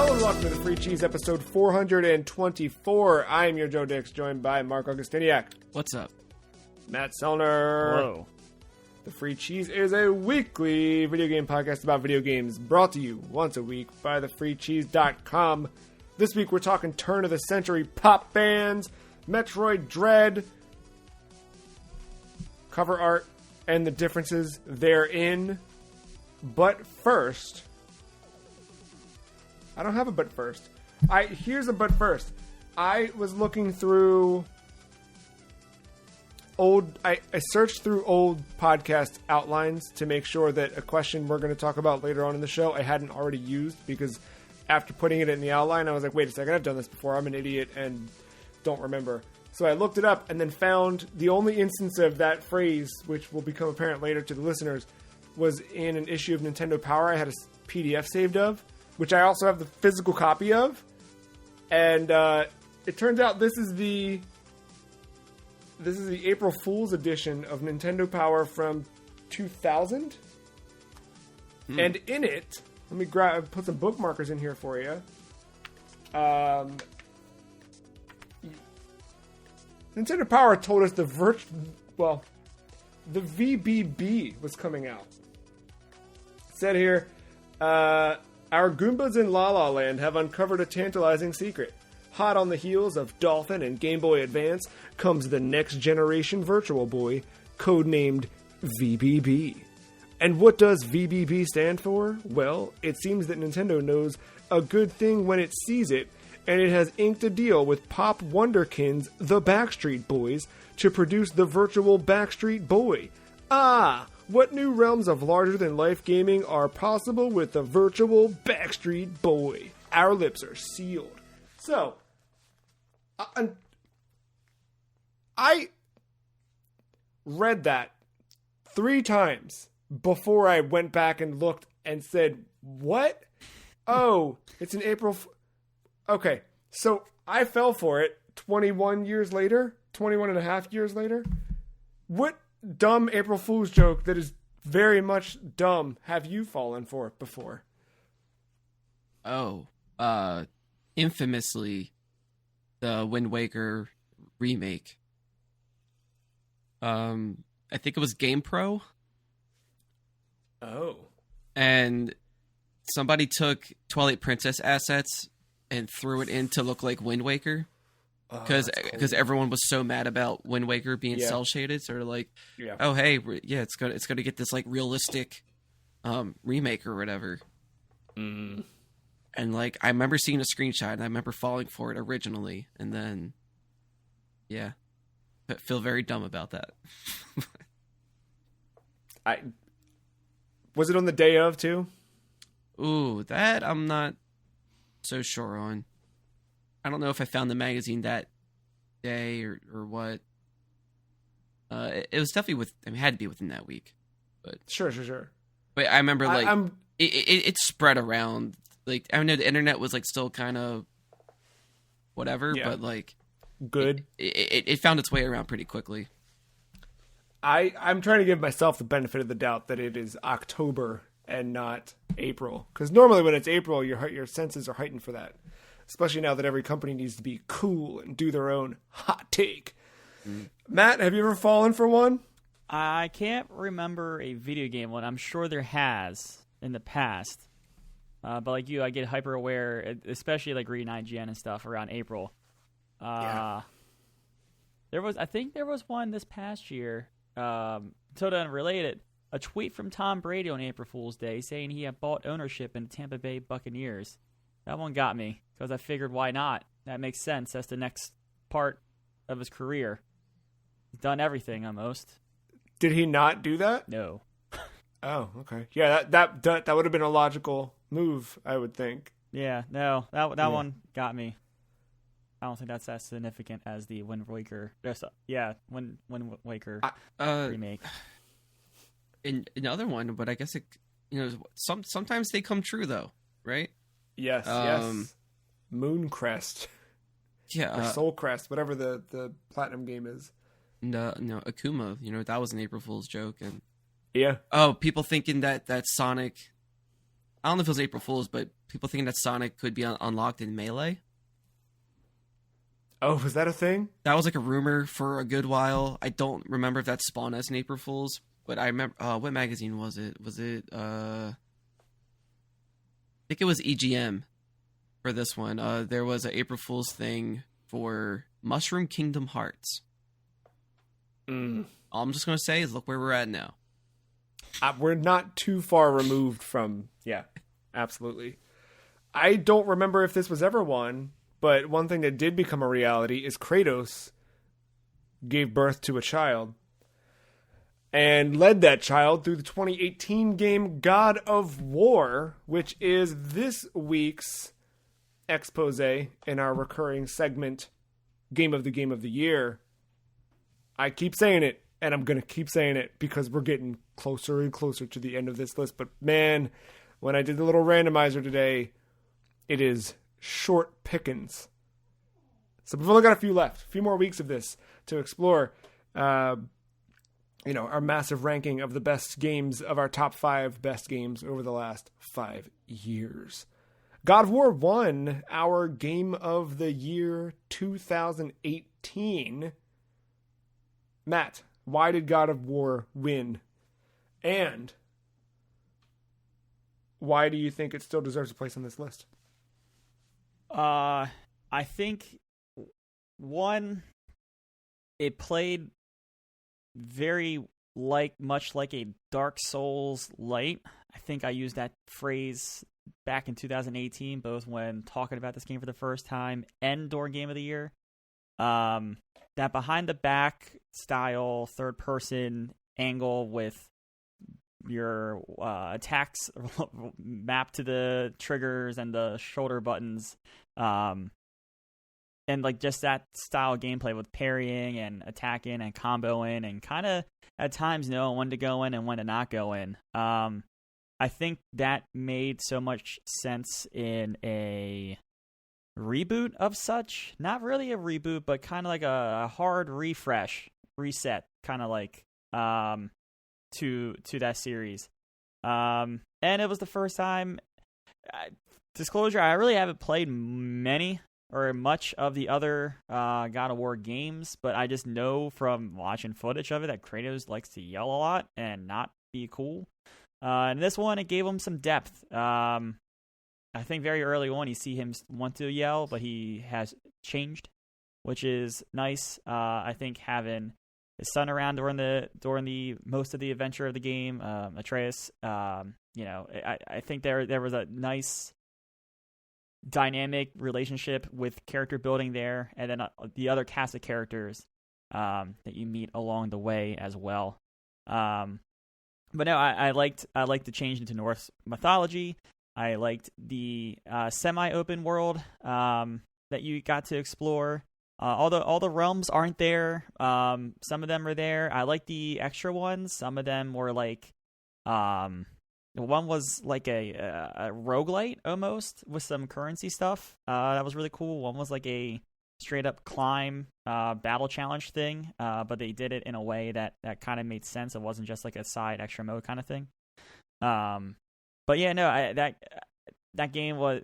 Welcome to the Free Cheese episode 424. I am your Joe Dix, joined by Mark Augustiniak. What's up? Matt Sellner. Hello. The Free Cheese is a weekly video game podcast about video games, brought to you once a week by thefreecheese.com. This week we're talking turn of the century pop bands, Metroid Dread, cover art, and the differences therein. But first... I don't have a but first. Here's a but first. I was looking through I searched through old podcast outlines to make sure that a question we're going to talk about later on in the show I hadn't already used, because after putting it in the outline, I was like, wait a second, I've done this before. I'm an idiot and don't remember. So I looked it up and then found the only instance of that phrase, which will become apparent later to the listeners, was in an issue of Nintendo Power I had a PDF saved of, which I also have the physical copy of. And it turns out this is the April Fool's edition of Nintendo Power from 2000. And in it, let me put some bookmarkers in here for you. Nintendo Power told us the VBB was coming out. It said here, our Goombas in La La Land have uncovered a tantalizing secret. Hot on the heels of Dolphin and Game Boy Advance comes the next generation Virtual Boy, codenamed VBB. And what does VBB stand for? Well, it seems that Nintendo knows a good thing when it sees it, and it has inked a deal with Pop Wonderkins, the Backstreet Boys, to produce the virtual Backstreet Boy. Ah! What new realms of larger-than-life gaming are possible with the virtual Backstreet Boy? Our lips are sealed. So, I read that 3 times before I went back and looked and said, what? Oh, it's an April... Okay, so I fell for it 21 and a half years later. What dumb April Fool's joke that is very much dumb have you fallen for before? Oh, infamously, the Wind Waker remake. I think it was GamePro. Oh. And somebody took Twilight Princess assets and threw it in to look like Wind Waker. Because everyone was so mad about Wind Waker being cell shaded, so they're like, oh hey, it's gonna get this like realistic remake or whatever. And like I remember seeing a screenshot and I remember falling for it originally, and then I feel very dumb about that. Was it on the day of too? Ooh, that I'm not so sure on. I don't know if I found the magazine that day or what. It was definitely it had to be within that week. But Sure. But I remember it spread around. Like I know the internet was like still kind of whatever, but like good. It found its way around pretty quickly. I'm trying to give myself the benefit of the doubt that it is October and not April, because normally when it's April, your senses are heightened for that. Especially now that every company needs to be cool and do their own hot take. Matt, have you ever fallen for one? I can't remember a video game one. I'm sure there has in the past. But like you, I get hyper aware, especially like reading IGN and stuff around April. I think there was one this past year, totally unrelated. A tweet from Tom Brady on April Fool's Day saying he had bought ownership in the Tampa Bay Buccaneers. That one got me, because I figured, why not? That makes sense. That's the next part of his career. He's done everything, almost. Did he not do that? No. Oh, okay. Yeah, that would have been a logical move, I would think. Yeah, no. That one got me. I don't think that's as significant as the Wind Waker. Wind Waker remake. Another one, but I guess sometimes they come true though, right? Yes. Mooncrest. Yeah. Or Soulcrest, whatever the platinum game is. No, Akuma, that was an April Fool's joke. And yeah. Oh, people thinking that Sonic I don't know if it was April Fool's, but people thinking that Sonic could be unlocked in Melee. Oh, was that a thing? That was like a rumor for a good while. I don't remember if that spawned as an April Fool's, but I remember. What magazine was it? Was it? I think it was EGM for this one. There was an April Fool's thing for Mushroom Kingdom Hearts. All I'm just gonna say is look where we're at now. We're not too far removed from, yeah, absolutely. I don't remember if this was ever one, but one thing that did become a reality is Kratos gave birth to a child and led that child through the 2018 game God of War, which is this week's expose in our recurring segment, Game of the Year. I keep saying it, and I'm going to keep saying it because we're getting closer and closer to the end of this list. But man, when I did the little randomizer today, it is short pickings. So we've only got a few left, a few more weeks of this to explore, our massive ranking of the best games, of our top 5 best games over the last 5 years. God of War won our Game of the Year 2018. Matt, why did God of War win? And why do you think it still deserves a place on this list? I think, one, it played very much like a Dark Souls light. I think I used that phrase back in 2018, both when talking about this game for the first time and during Game of the Year. That behind the back style third person angle with your attacks mapped to the triggers and the shoulder buttons, and like just that style gameplay with parrying and attacking and comboing and kind of at times knowing when to go in and when to not go in. I think that made so much sense in a reboot of such. Not really a reboot, but kind of like a hard reset, kind of like to that series. And it was the first time. Disclosure: I really haven't played many or much of the other God of War games, but I just know from watching footage of it that Kratos likes to yell a lot and not be cool. And this one, it gave him some depth. I think very early on you see him want to yell, but he has changed, which is nice. I think having his son around during the most of the adventure of the game, Atreus, I think there was a nice dynamic relationship with character building there, and then the other cast of characters that you meet along the way as well. But no, I liked the change into Norse mythology. I liked the semi-open world that you got to explore. All the realms aren't there. Some of them are there. I like the extra ones. Some of them were like, one was like a roguelite almost with some currency stuff. That was really cool. One was like a straight up climb battle challenge thing, but they did it in a way that kind of made sense. It wasn't just like a side extra mode kind of thing. But yeah, no, that game was,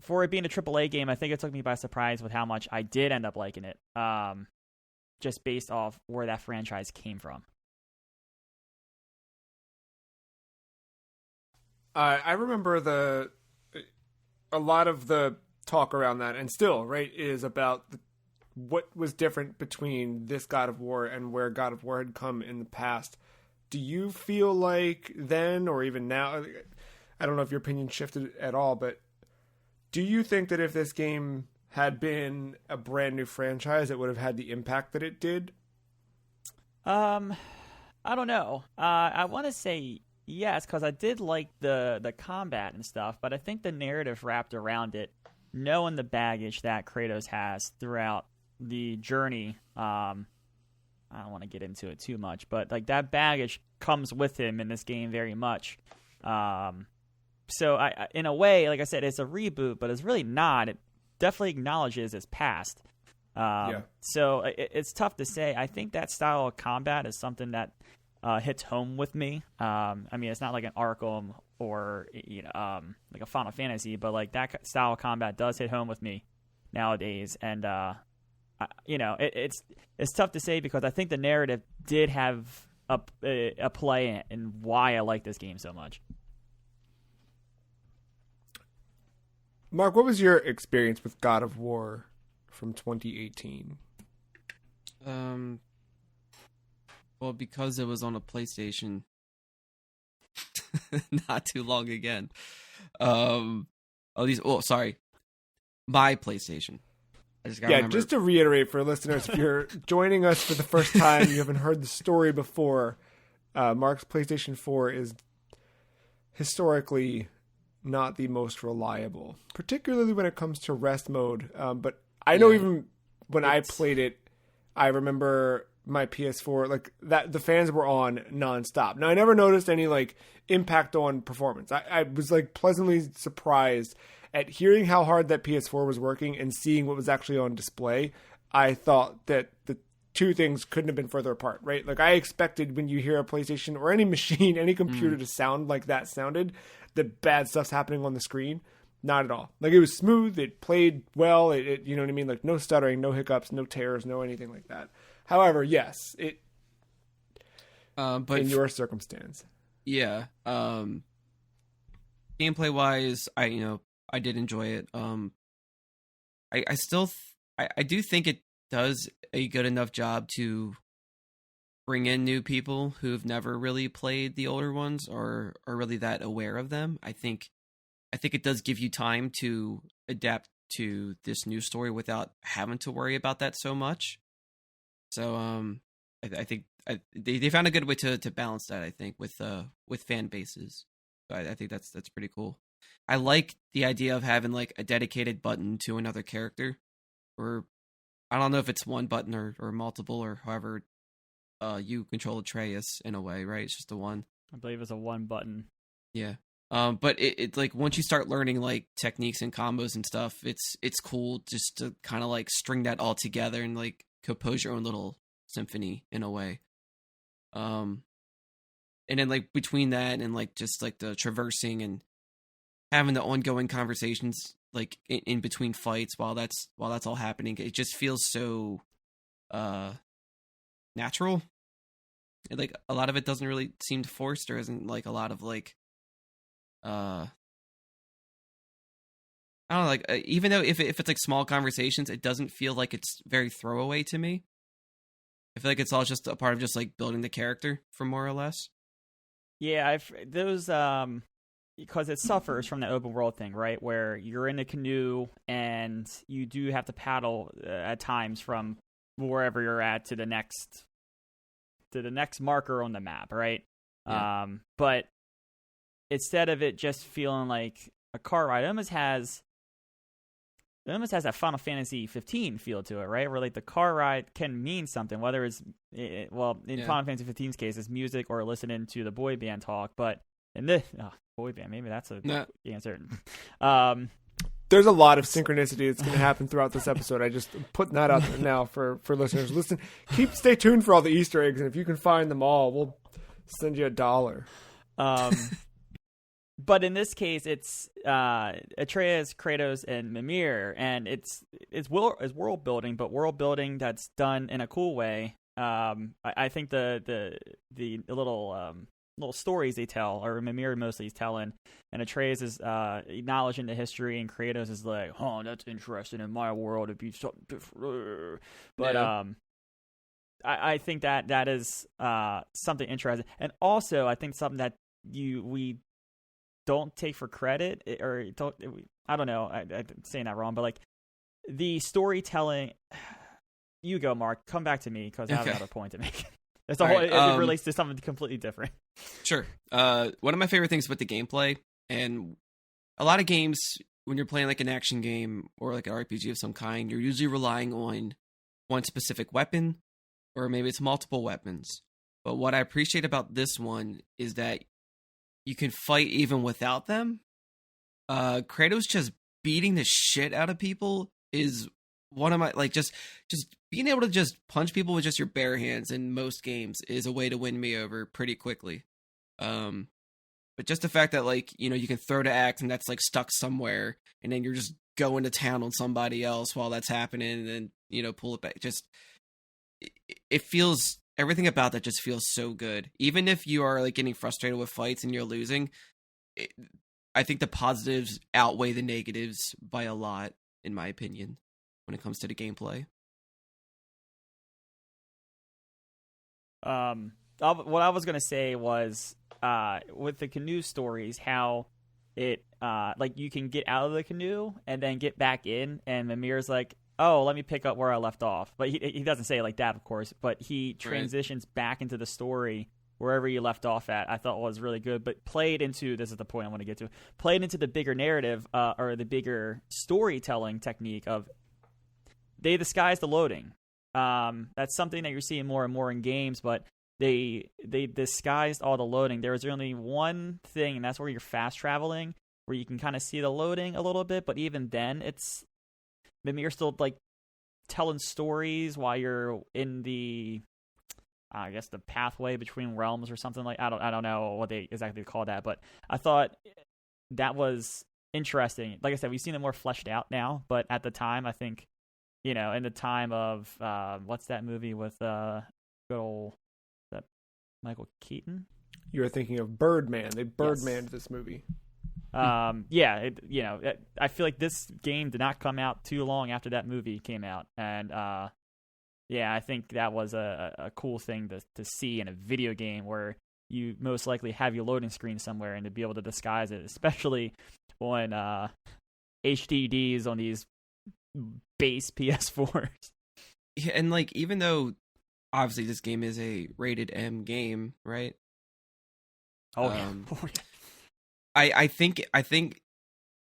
for it being a AAA game, I think it took me by surprise with how much I did end up liking it, just based off where that franchise came from. I remember a lot of the talk around that, and still, right, is about what was different between this God of War and where God of War had come in the past. Do you feel like then, or even now, I don't know if your opinion shifted at all, but do you think that if this game had been a brand new franchise, it would have had the impact that it did? I don't know. I want to say yes, because I did like the combat and stuff, but I think the narrative wrapped around it, knowing the baggage that Kratos has throughout the journey, I don't want to get into it too much, but like that baggage comes with him in this game very much. So I, in a way, like I said, it's a reboot, but it's really not. It definitely acknowledges its past. So it's tough to say. I think that style of combat is something that hits home with me. I mean, it's not like an Arkham or like a Final Fantasy, but like that style of combat does hit home with me nowadays. And it's tough to say because I think the narrative did have a play in why I like this game so much. Mark, what was your experience with God of War from 2018? Well, because it was on a PlayStation not too long again. My PlayStation. Just to reiterate for listeners, if you're joining us for the first time, you haven't heard the story before, Mark's PlayStation 4 is historically not the most reliable, particularly when it comes to rest mode. But I know even when I played it, I remember my PS4, like that the fans were on nonstop. Now I never noticed any like impact on performance. I was like pleasantly surprised at hearing how hard that PS4 was working and seeing what was actually on display. I thought that the two things couldn't have been further apart, right? Like I expected when you hear a PlayStation or any machine, any computer to sound like that sounded, that bad stuff's happening on the screen. Not at all. Like it was smooth. It played well. It you know what I mean? Like no stuttering, no hiccups, no tears, no anything like that. However, yes, but in your circumstance. Yeah. Gameplay wise, I did enjoy it. I do think it does a good enough job to bring in new people who've never really played the older ones or are really that aware of them. I think it does give you time to adapt to this new story without having to worry about that so much. So I think they found a good way to balance that, I think, with fan bases. So I think that's pretty cool. I like the idea of having like a dedicated button to another character, or I don't know if it's one button or multiple or however you control Atreus in a way, right? It's just the one. I believe it's a one button. Yeah. But it like once you start learning like techniques and combos and stuff, it's cool just to kind of like string that all together and like compose your own little symphony in a way. And then like between that and like just like the traversing and having the ongoing conversations like in between fights while that's all happening, it just feels so natural. And, like a lot of it doesn't really seem forced. There isn't like a lot of like I don't know, like even though if it's like small conversations, it doesn't feel like it's very throwaway to me. I feel like it's all just a part of just like building the character for more or less. Yeah, those because it suffers from the open world thing, right? Where you're in a canoe and you do have to paddle at times from wherever you're at to the next marker on the map, right? Yeah. But instead of it just feeling like a car ride, it almost has that Final Fantasy 15 feel to it, right? Where like the car ride can mean something, whether it's Final Fantasy 15's case, it's music or listening to the boy band talk. But in this boy band, maybe that's a answer. There's a lot of synchronicity that's going to happen throughout this episode. I just putting that out there now for listeners. Listen, stay tuned for all the Easter eggs, and if you can find them all, we'll send you $1. But in this case, it's Atreus, Kratos, and Mimir, and it's world building, but world building that's done in a cool way. I think the little stories they tell, or Mimir mostly is telling, and Atreus is acknowledging the history, and Kratos is like, "Oh, that's interesting. In my world, it'd be something different." But I think that is something interesting, and also I think something that we don't take for credit, or don't. I don't know. I'm saying that wrong, but like the storytelling. You go, Mark. Come back to me because I have another point to make. It's a whole. It relates to something completely different. Sure. One of my favorite things about the gameplay, and a lot of games when you're playing like an action game or like an RPG of some kind, you're usually relying on one specific weapon, or maybe it's multiple weapons. But what I appreciate about this one is that you can fight even without them. Kratos just beating the shit out of people is one of my like just being able to just punch people with just your bare hands in most games is a way to win me over pretty quickly. But just the fact that like, you know, you can throw to X and that's like stuck somewhere and then you're just going to town on somebody else while that's happening and then, you know, pull it back. Just it feels, everything about that just feels so good. Even if you are like getting frustrated with fights and you're losing, I think the positives outweigh the negatives by a lot, in my opinion, when it comes to the gameplay. What I was gonna say was, with the canoe stories, how it, like you can get out of the canoe and then get back in, and Mimir's like, "Oh, let me pick up where I left off." But he doesn't say it like that, of course. But he transitions back into the story wherever you left off at. I thought was really good, but played into, this is the point I want to get to, played into the bigger narrative, or the bigger storytelling technique of they disguise the loading. That's something that you're seeing more and more in games, but they disguised all the loading. There was only one thing, and that's where you're fast traveling, where you can kind of see the loading a little bit, but even then, maybe you're still like telling stories while you're in the, I guess, the pathway between realms or something like. I don't know what they exactly call that, but I thought that was interesting. Like I said, we've seen it more fleshed out now, but at the time, I think, you know, in the time of what's that movie with good old that Michael Keaton? You were thinking of Birdman. They Birdmaned Yes. this movie. Yeah, I feel like this game did not come out too long after that movie came out, and yeah, I think that was a cool thing to see in a video game where you most likely have your loading screen somewhere, and to be able to disguise it, especially on HDDs on these base PS4s. Yeah, and like, even though obviously this game is a rated M game, right? Oh yeah. I think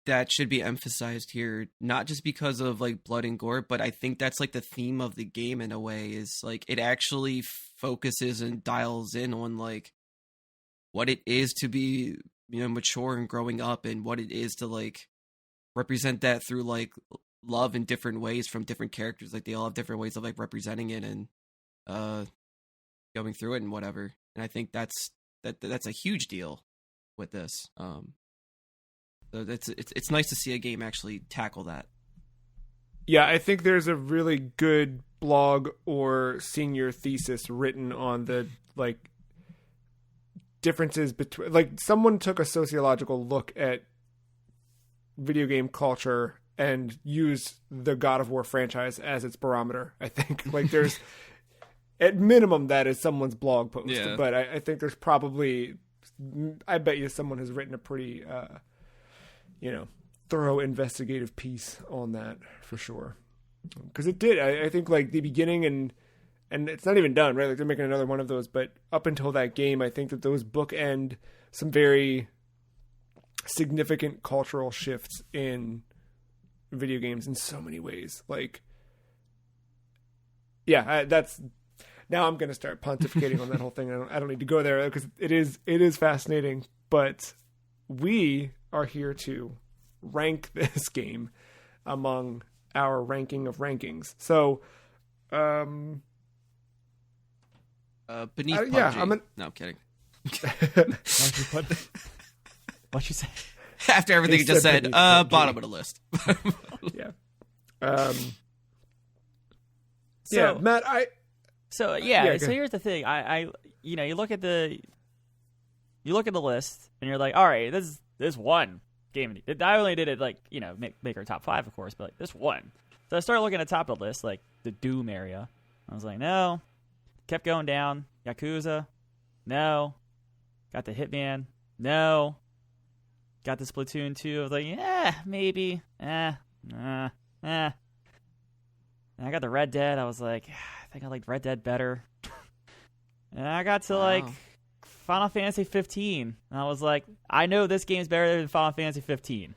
that should be emphasized here, not just because of like blood and gore, but I think that's like the theme of the game in a way, is like it actually focuses and dials in on like what it is to be, you know, mature and growing up, and what it is to like represent that through like love in different ways from different characters. Like they all have different ways of like representing it and going through it and whatever. And I think that's a huge deal with this. So it's nice to see a game actually tackle that. Yeah, I think there's a really good blog or senior thesis written on the like differences between, like, someone took a sociological look at video game culture and used the God of War franchise as its barometer. I think like there's at minimum that is someone's blog post, yeah. But I think there's probably, I bet you someone has written a pretty thorough investigative piece on that for sure. Because it did. I think like the beginning and it's not even done, right? Like they're making another one of those, but up until that game, I think that those bookend some very significant cultural shifts in video games in so many ways. Like, yeah, that's, now I'm going to start pontificating on that whole thing. I don't need to go there because it is fascinating, but we are here to rank this game among our ranking of rankings. So, beneath PUBG. Yeah, No, I'm kidding. What'd you say? After everything you just said, bottom of the list. Yeah. So, yeah, Matt, So here's the thing. I you look at the list and you're like, all right, this one game. I only did it like, make our top 5, of course, but like this one. So I started looking at the top of the list, like the Doom area. I was like, no. Kept going down. Yakuza, no. Got the Hitman, no. Got the Splatoon 2. I was like, yeah, maybe. And I got the Red Dead. I was like, I think I liked Red Dead better. And I got to like Final Fantasy 15. And I was like, I know this game's better than Final Fantasy 15.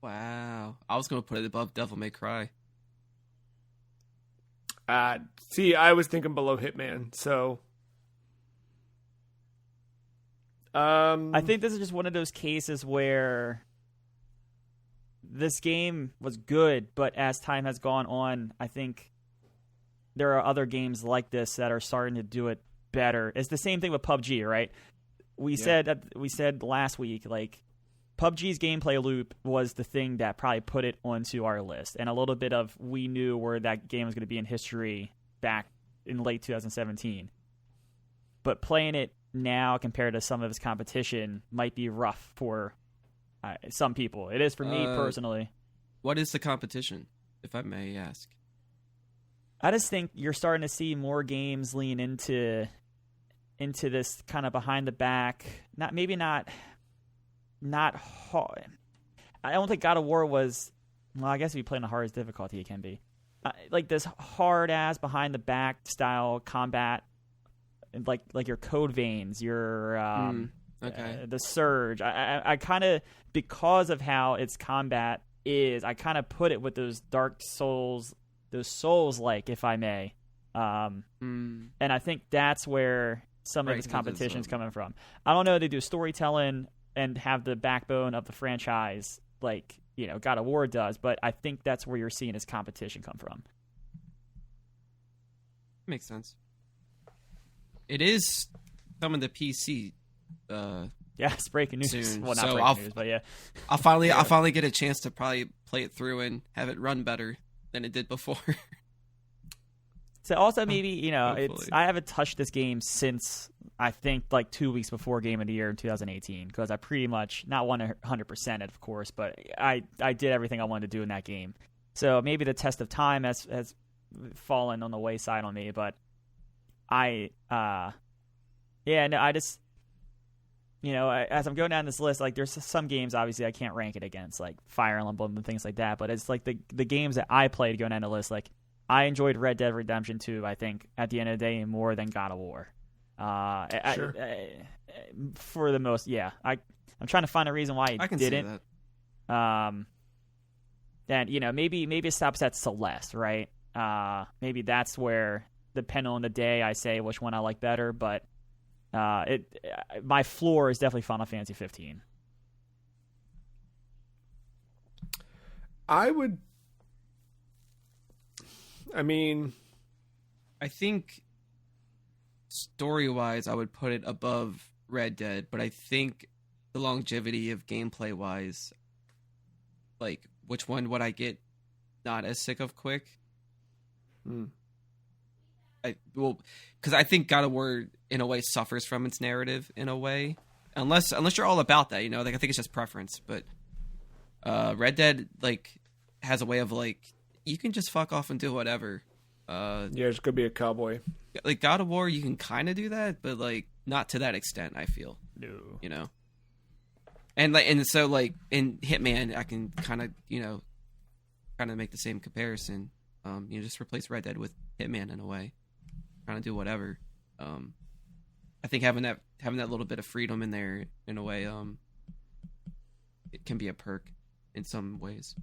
Wow. I was going to put it above Devil May Cry. See, I was thinking below Hitman, so I think this is just one of those cases where this game was good, but as time has gone on, I think there are other games like this that are starting to do it better. It's the same thing with PUBG, right? We said last week, like, PUBG's gameplay loop was the thing that probably put it onto our list, and a little bit of we knew where that game was going to be in history back in late 2017. But playing it now compared to some of its competition might be rough for some people. It is for me personally. What is the competition, if I may ask? I just think you're starting to see more games lean into this kind of behind the back. Not hard. I don't think God of War was. Well, I guess if you play on the hardest difficulty, it can be like this hard ass behind the back style combat, like your Code Veins, your the Surge. I kind of, because of how its combat is, I kind of put it with those Dark Souls, those Souls-like, if I may. And I think that's where some of its competition is coming from. I don't know if they do storytelling and have the backbone of the franchise like, God of War does, but I think that's where you're seeing its competition come from. Makes sense. It is coming to PC. It's breaking news. Soon. Well, not breaking news, but yeah. I'll finally get a chance to probably play it through and have it run better than it did before. So also maybe, I haven't touched this game since I think like 2 weeks before Game of the Year in 2018, because I pretty much, not 100% of course, but I did everything I wanted to do in that game. So maybe the test of time has fallen on the wayside on me, but I just, as I'm going down this list, like there's some games obviously I can't rank it against, like Fire Emblem and things like that, but it's like the games that I played going down the list, like I enjoyed Red Dead Redemption 2, I think, at the end of the day, more than God of War. Sure. For the most, yeah. I'm trying to find a reason why I didn't. See that. And, maybe it stops at Celeste, right? Maybe that's where, depending on the day, I say which one I like better, but my floor is definitely Final Fantasy 15. I think story-wise, I would put it above Red Dead, but I think the longevity of gameplay-wise, like, which one would I get not as sick of quick? Because I think God of War, in a way, suffers from its narrative, in a way. Unless you're all about that, like, I think it's just preference, but Red Dead, like, has a way of, like, you can just fuck off and do whatever. It's gonna be a cowboy. Like God of War, you can kind of do that, but like not to that extent. I feel no, and so like in Hitman, I can kind of make the same comparison. Just replace Red Dead with Hitman in a way, kind of do whatever. I think having that little bit of freedom in there in a way, it can be a perk in some ways.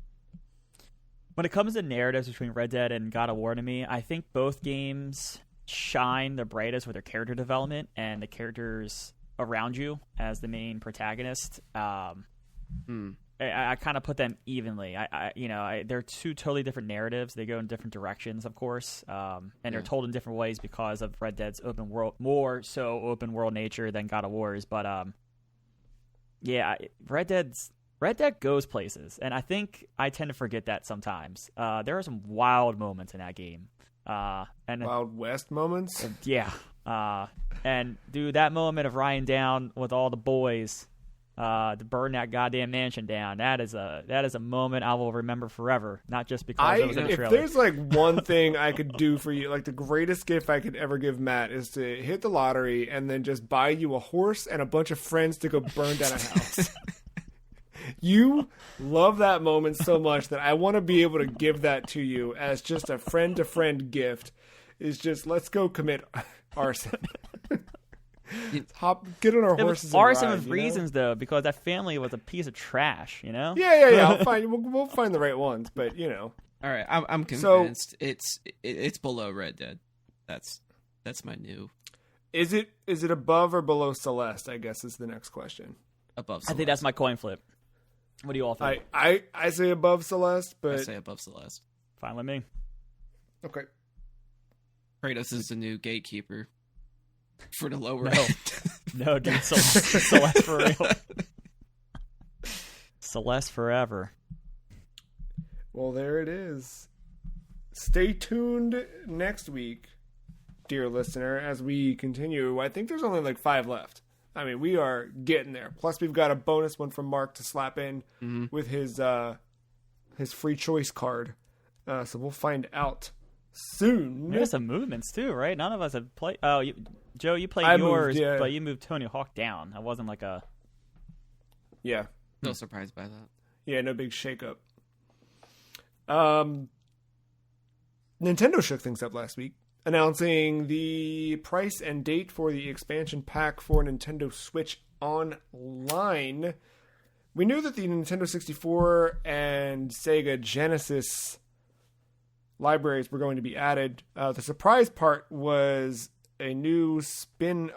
When it comes to narratives between Red Dead and God of War, to me, I think both games shine the brightest with their character development and the characters around you as the main protagonist. I kind of put them evenly. They're two totally different narratives. They go in different directions, of course, and they're told in different ways because of Red Dead's open world, more so open world nature than God of War's. But Red Dead goes places, and I think I tend to forget that sometimes. There are some wild moments in that game. And Wild West moments? Yeah. And, dude, that moment of riding down with all the boys to burn that goddamn mansion down, that is a moment I will remember forever, not just because it was in the trailer. If there's, like, one thing I could do for you, like, the greatest gift I could ever give Matt is to hit the lottery and then just buy you a horse and a bunch of friends to go burn down a house. You love that moment so much that I want to be able to give that to you as just a friend-to-friend gift. Is just, let's go commit arson. Get on our horses and arson ride, with reasons, though, because that family was a piece of trash, Yeah. We'll find the right ones, but, All right, I'm convinced it's below Red Dead. That's my new. Is it above or below Celeste, I guess is the next question. Above Celeste. I think that's my coin flip. What do you all think? I say above Celeste, but I say above Celeste. Fine with me. Okay. Kratos is the new gatekeeper for the lower No. end. No, dude, Celeste for real. Celeste forever. Well, there it is. Stay tuned next week, dear listener, as we continue. I think there's only like 5 left. I mean, we are getting there. Plus, we've got a bonus one from Mark to slap in with his free choice card. So we'll find out soon. There's some movements too, right? None of us have played. Oh, Joe, you played yours, but you moved Tony Hawk down. That wasn't like a. Yeah. No surprised by that. Yeah, no big shakeup. Nintendo shook things up last week, announcing the price and date for the expansion pack for Nintendo Switch Online. We knew that the Nintendo 64 and Sega Genesis libraries were going to be added. The surprise part was a new expansion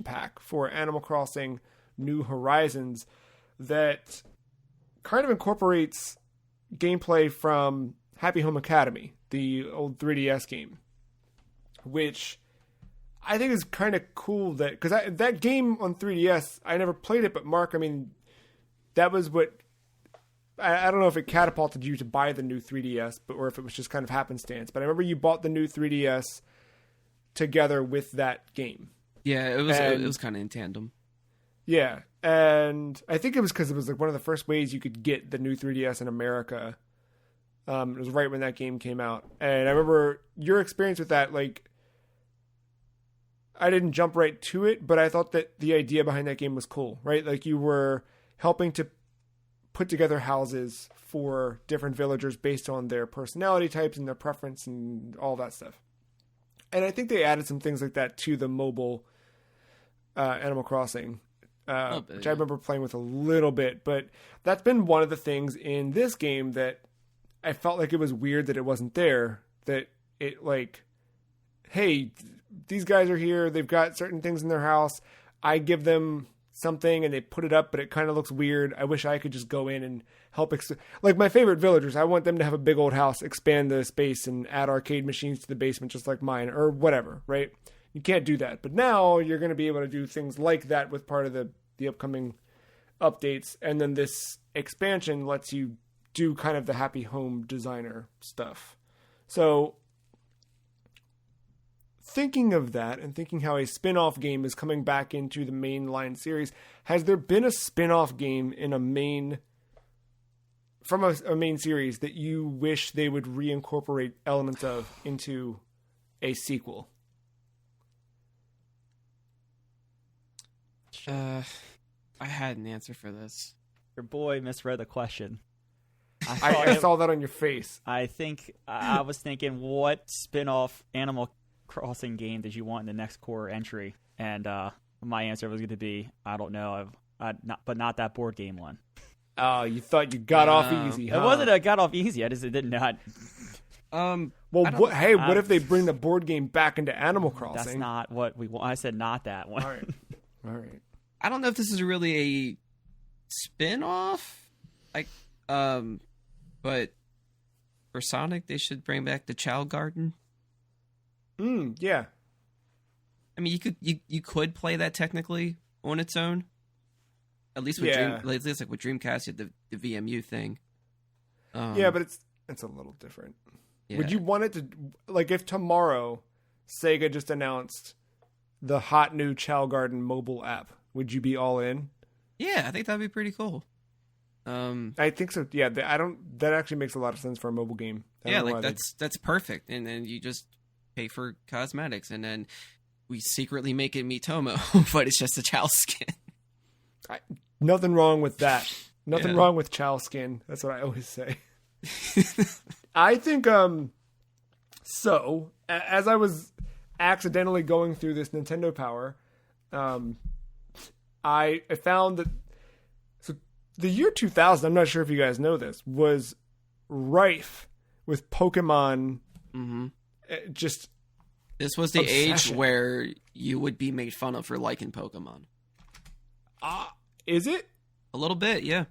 pack for Animal Crossing New Horizons that kind of incorporates gameplay from Happy Home Academy, the old 3DS game, which I think is kind of cool because that game on 3DS, I never played it, but Mark, I mean, that was what, I don't know if it catapulted you to buy the new 3DS, or if it was just kind of happenstance, but I remember you bought the new 3DS together with that game. Yeah, it was kind of in tandem. Yeah, and I think it was because it was like one of the first ways you could get the new 3DS in America. It was right when that game came out. And I remember your experience with that, like, I didn't jump right to it, but I thought that the idea behind that game was cool, right? Like, you were helping to put together houses for different villagers based on their personality types and their preference and all that stuff. And I think they added some things like that to the mobile Animal Crossing, which I remember playing with a little bit. But that's been one of the things in this game that I felt like it was weird that it wasn't there. That it, like, hey, these guys are here. They've got certain things in their house. I give them something and they put it up, but it kind of looks weird. I wish I could just go in and help. Like my favorite villagers, I want them to have a big old house, expand the space, and add arcade machines to the basement, just like mine, or whatever, right? You can't do that. But now you're going to be able to do things like that with part of the upcoming updates. And then this expansion lets you do kind of the happy home designer stuff. So thinking of that and thinking how a spin-off game is coming back into the mainline series, has there been a spin-off game in a main series that you wish they would reincorporate elements of into a sequel? I had an answer for this. Your boy misread the question. I saw that on your face. I think I was thinking, what spin-off Animal Crossing game did you want in the next core entry? And my answer was going to be, I don't know, but not that board game one. Oh, you thought you got off easy, huh? It wasn't I got off easy. It did not. Well, what if they bring the board game back into Animal Crossing? That's not what we want. I said not that one. All right. I don't know if this is really a spin-off, but for Sonic, they should bring back the Chow Garden. Yeah. I mean, you could play that technically on its own. At least with Yeah. at least like with Dreamcast, you had the VMU thing. Yeah, but it's a little different. Yeah. Would you want it to, like, if tomorrow Sega just announced the hot new Chow Garden mobile app, would you be all in? Yeah, I think that'd be pretty cool. I think so. Yeah, that actually makes a lot of sense for a mobile game. Yeah, like that's perfect. And then you just pay for cosmetics, and then we secretly make it Miitomo, but it's just a Chow skin. Nothing wrong with that. Nothing Yeah. wrong with Chow skin. That's what I always say. I think, so, as I was accidentally going through this Nintendo Power, I found that the year 2000, I'm not sure if you guys know this, was rife with Pokemon. Mm-hmm. Just This was the obsession. age where you would be made fun of for liking Pokemon. Is it? A little bit, yeah.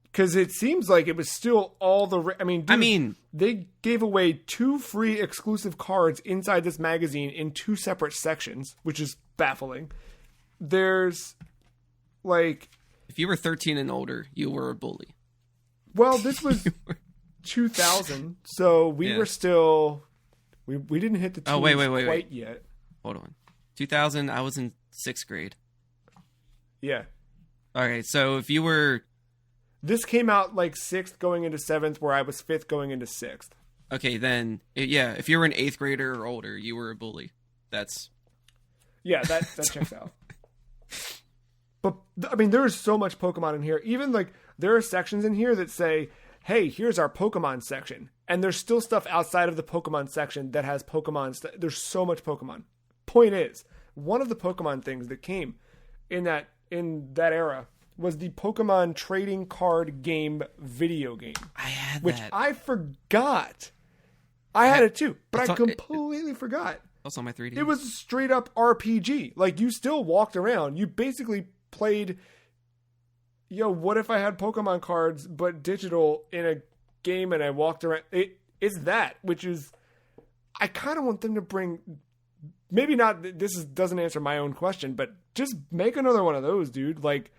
Because it seems like it was still all the... I mean, they gave away 2 free exclusive cards inside this magazine in 2 separate sections, which is baffling. There's, like... If you were 13 and older, you were a bully. Well, this was 2000, so we were still... We didn't hit the teens quite yet. Hold on. 2000, I was in 6th grade. Yeah. Okay, so if you were... This came out like 6th going into 7th, where I was 5th going into 6th. Okay, then, yeah, if you were an 8th grader or older, you were a bully. That's... Yeah, that checks out. But, I mean, there is so much Pokemon in here. Even, like, there are sections in here that say, hey, here's our Pokemon section. And there's still stuff outside of the Pokemon section that has Pokemon. There's so much Pokemon. Point is, one of the Pokemon things that came in that era was the Pokemon trading card game video game. I had which that. I forgot. I had it too, but I completely forgot. Also on my 3D. It was a straight up RPG. Like, you still walked around. You basically played, what if I had Pokemon cards, but digital in a game and I walked around? It's that, which is, I kind of want them to bring, maybe not, doesn't answer my own question, but just make another one of those, dude. Like,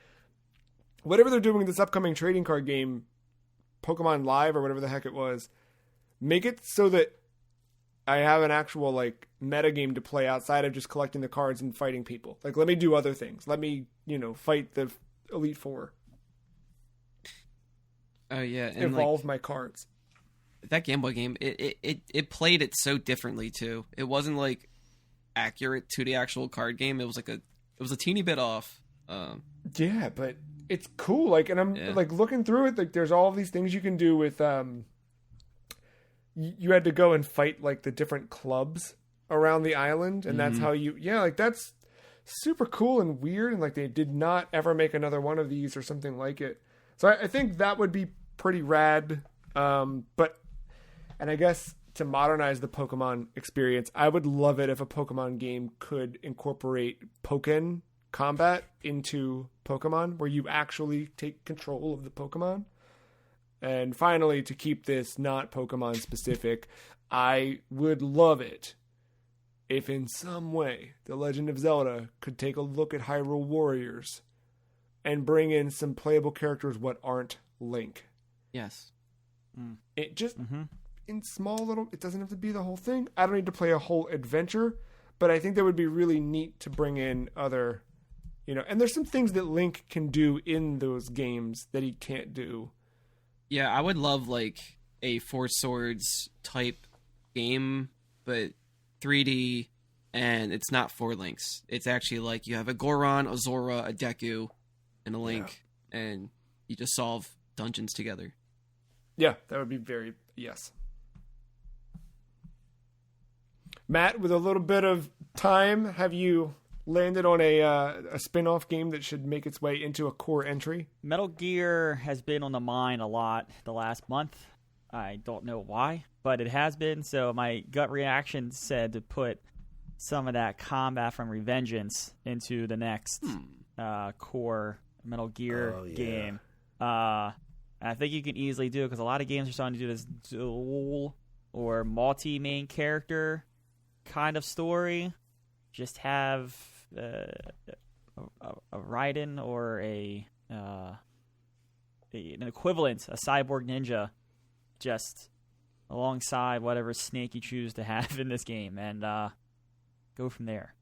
whatever they're doing with this upcoming trading card game, Pokemon Live or whatever the heck it was, make it so that I have an actual, like, meta game to play outside of just collecting the cards and fighting people. Like, let me do other things. Let me, fight the Elite Four. Oh, yeah. And evolve my cards. That Game Boy game, it played it so differently, too. It wasn't, like, accurate to the actual card game. It was, like, it was a teeny bit off. Yeah, but it's cool. Like, and I'm, like, looking through it, like, there's all of these things you can do with, you had to go and fight, like, the different clubs around the island, and that's how like, that's super cool and weird, and, like, they did not ever make another one of these or something like it. So I think that would be pretty rad. But, and I guess to modernize the Pokemon experience, I would love it if a Pokemon game could incorporate Pokken combat into Pokemon, where you actually take control of the Pokemon. And finally, to keep this not Pokemon specific, I would love it if in some way The Legend of Zelda could take a look at Hyrule Warriors and bring in some playable characters what aren't Link. Yes. It just, in small little, it doesn't have to be the whole thing. I don't need to play a whole adventure, but I think that would be really neat to bring in other, and there's some things that Link can do in those games that he can't do. Yeah, I would love, like, a Four Swords type game, but 3D, and it's not 4 Links. It's actually like you have a Goron, a Zora, a Deku, and a Link, and you just solve dungeons together. Yeah, that would be yes. Matt, with a little bit of time, have you landed on a spin-off game that should make its way into a core entry? Metal Gear has been on the mind a lot the last month. I don't know why, but it has been. So my gut reaction said to put some of that combat from Revengeance into the next core Metal Gear game. I think you can easily do it because a lot of games are starting to do this dual or multi-main character kind of story. Just have a Raiden or an equivalent, a cyborg ninja, just alongside whatever snake you choose to have in this game, and go from there.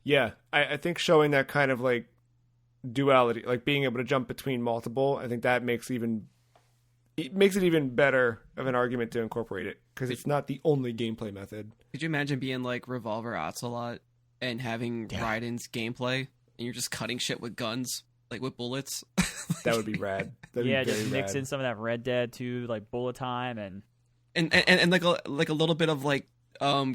Yeah, I think showing that kind of, like, duality, like being able to jump between multiple, I think that makes it even better of an argument to incorporate it, because it's not the only gameplay method. Could you imagine being like Revolver Ocelot and having Raiden's gameplay, and you're just cutting shit with guns, like with bullets? That would be rad. Just mix in some of that Red Dead too, like bullet time and like a little bit of like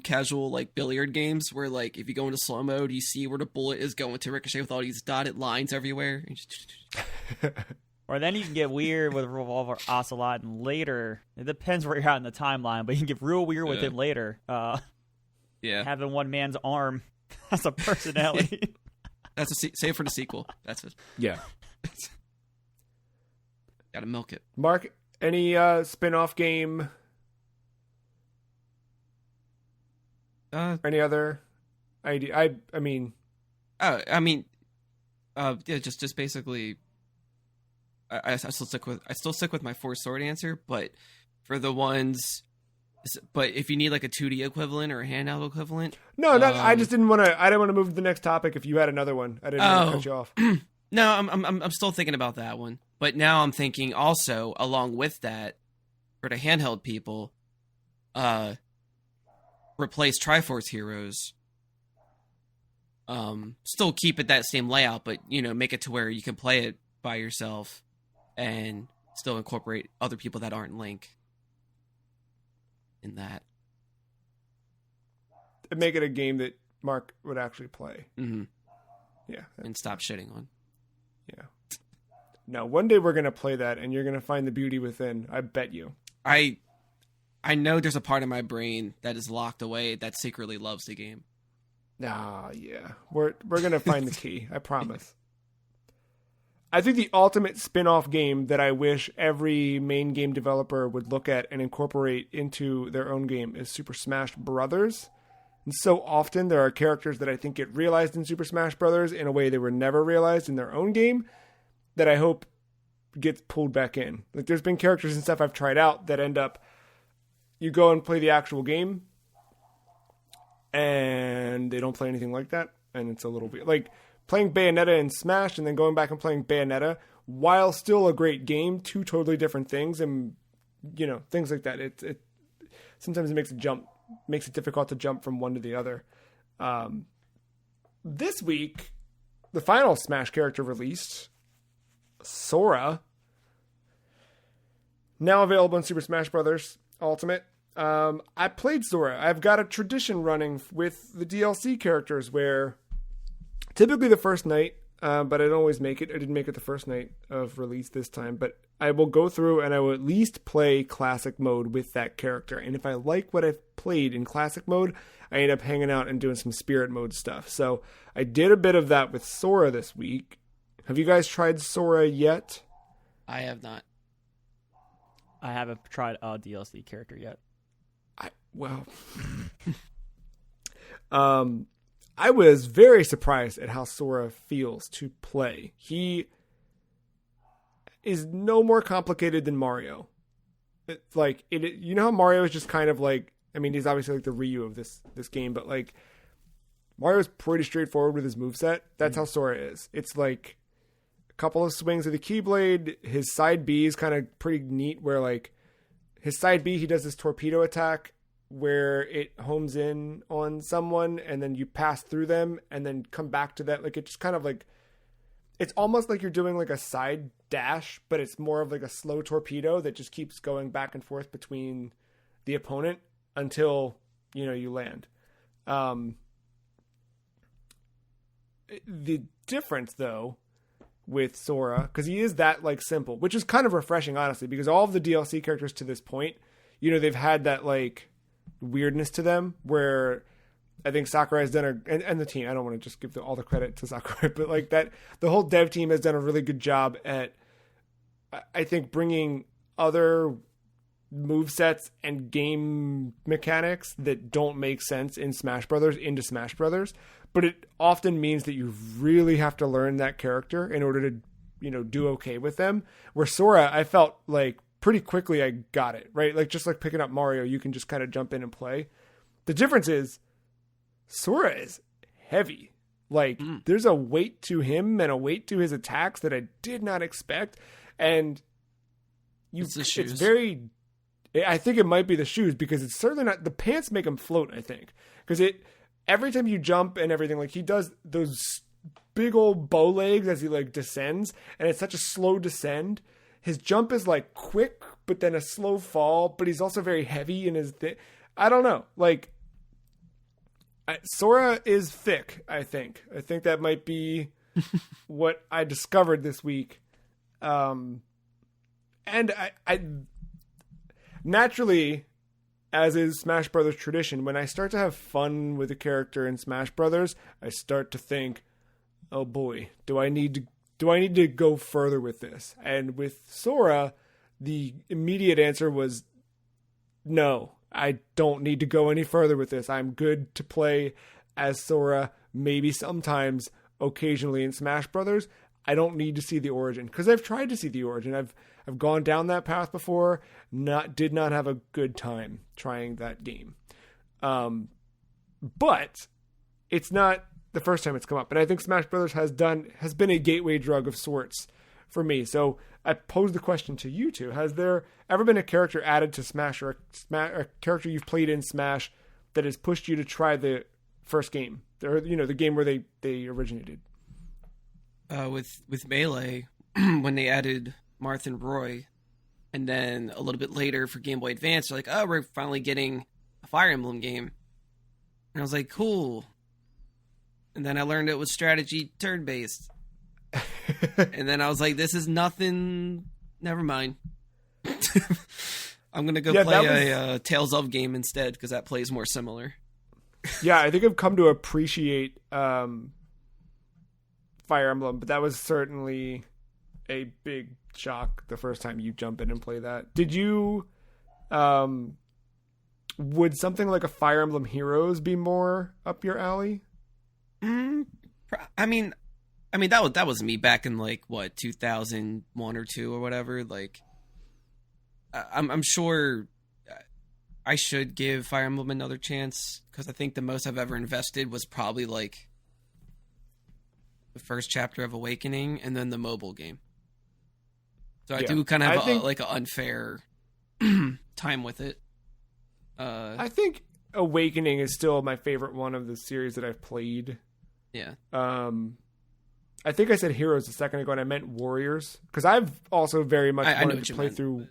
casual like billiard games where like if you go into slow mode, you see where the bullet is going to ricochet with all these dotted lines everywhere. Or then you can get weird with Revolver Ocelot, and later, it depends where you're at in the timeline, but you can get real weird with him later. Having one man's arm as a personality. That's save for the sequel. That's it. Yeah. Gotta milk it. Mark, any spin-off game? Any other idea? I mean, yeah, just basically, I still stick with my four sword answer, but for the ones, but if you need like a 2D equivalent or a handheld equivalent, no, I just didn't want to. I didn't want to move to the next topic. If you had another one, I didn't want to cut you off. No, I'm still thinking about that one, but now I'm thinking also along with that, for the handheld people, replace Triforce Heroes. Still keep it that same layout, but make it to where you can play it by yourself and still incorporate other people that aren't Link in that. And make it a game that Mark would actually play. Mm-hmm. Yeah. And stop shitting on. Yeah. No, one day we're going to play that and you're going to find the beauty within. I bet you. I know there's a part of my brain that is locked away that secretly loves the game. Ah, yeah. We're going to find the key. I promise. I think the ultimate spin-off game that I wish every main game developer would look at and incorporate into their own game is Super Smash Brothers. And so often there are characters that I think get realized in Super Smash Brothers in a way they were never realized in their own game that I hope gets pulled back in. Like there's been characters and stuff I've tried out that end up, you go and play the actual game and they don't play anything like that. And it's a little bit like playing Bayonetta in Smash and then going back and playing Bayonetta, while still a great game, two totally different things. And, things like that. It sometimes it makes it difficult to jump from one to the other. This week, the final Smash character released, Sora, now available in Super Smash Bros. Ultimate. I played Sora. I've got a tradition running with the DLC characters where typically the first night, but I don't always make it. I didn't make it the first night of release this time, but I will go through and I will at least play classic mode with that character. And if I like what I've played in classic mode, I end up hanging out and doing some spirit mode stuff. So I did a bit of that with Sora this week. Have you guys tried Sora yet? I have not. I haven't tried a DLC character yet. I was very surprised at how Sora feels to play. He is no more complicated than Mario. It's like how Mario is just kind of like, I mean, he's obviously like the Ryu of this game, but like Mario's pretty straightforward with his moveset. That's how Sora is. It's like a couple of swings of the Keyblade. His side B is kind of pretty neat where like his side B, he does this torpedo attack where it homes in on someone and then you pass through them and then come back to that. Like it just kind of like, it's almost like you're doing like a side dash, but it's more of like a slow torpedo that just keeps going back and forth between the opponent until, you land. The difference though with Sora, because he is that like simple, which is kind of refreshing, honestly, because all of the DLC characters to this point, they've had that like weirdness to them where I think Sakurai has done and the team, I don't want to just give all the credit to Sakurai, but like that the whole dev team has done a really good job at, I think, bringing other movesets and game mechanics that don't make sense in Smash Brothers into Smash Brothers, but it often means that you really have to learn that character in order to, do okay with them. Where Sora, I felt like pretty quickly I got it, right? Like just like picking up Mario, you can just kind of jump in and play. The difference is Sora is heavy. Like there's a weight to him and a weight to his attacks that I did not expect. And it's very, I think it might be the shoes because it's certainly not, the pants make him float, I think. Because every time you jump and everything, like he does those big old bow legs as he like descends, and it's such a slow descend. His jump is like quick, but then a slow fall, but he's also very heavy in his I don't know. Like Sora is thick, I think. I think that might be what I discovered this week. And I naturally, as is Smash Brothers tradition, when I start to have fun with a character in Smash Brothers, I start to think, oh boy, do I need to go further with this? And with Sora, the immediate answer was no. I don't need to go any further with this. I'm good to play as Sora, maybe sometimes, occasionally in Smash Brothers. I don't need to see the origin, because I've tried to see the origin. I've gone down that path before. Did not have a good time trying that game. But it's not the first time it's come up. And I think Smash Brothers has been a gateway drug of sorts for me. So I pose the question to you two. Has there ever been a character added to Smash, or a character you've played in Smash that has pushed you to try the first game, or the game where they originated? With Melee, when they added Marth and Roy, and then a little bit later for Game Boy Advance, they're like, oh, we're finally getting a Fire Emblem game. And I was like, cool. And then I learned it was strategy turn-based. And then I was like, this is nothing. Never mind. I'm going to go play a Tales of game instead, because that plays more similar. Yeah, I think I've come to appreciate Fire Emblem, but that was certainly a big shock the first time you jump in and play that. Did you... would something like a Fire Emblem Heroes be more up your alley? I mean that was me back in 2001 or 2 or whatever. I'm sure I should give Fire Emblem another chance, because I think the most I've ever invested was probably the first chapter of Awakening and then the mobile game. So I do kind of have an unfair time with it. I think Awakening is still my favorite one of the series that I've played. Yeah. I think I said Heroes a second ago, and I meant Warriors, because I've also very much wanted to play through.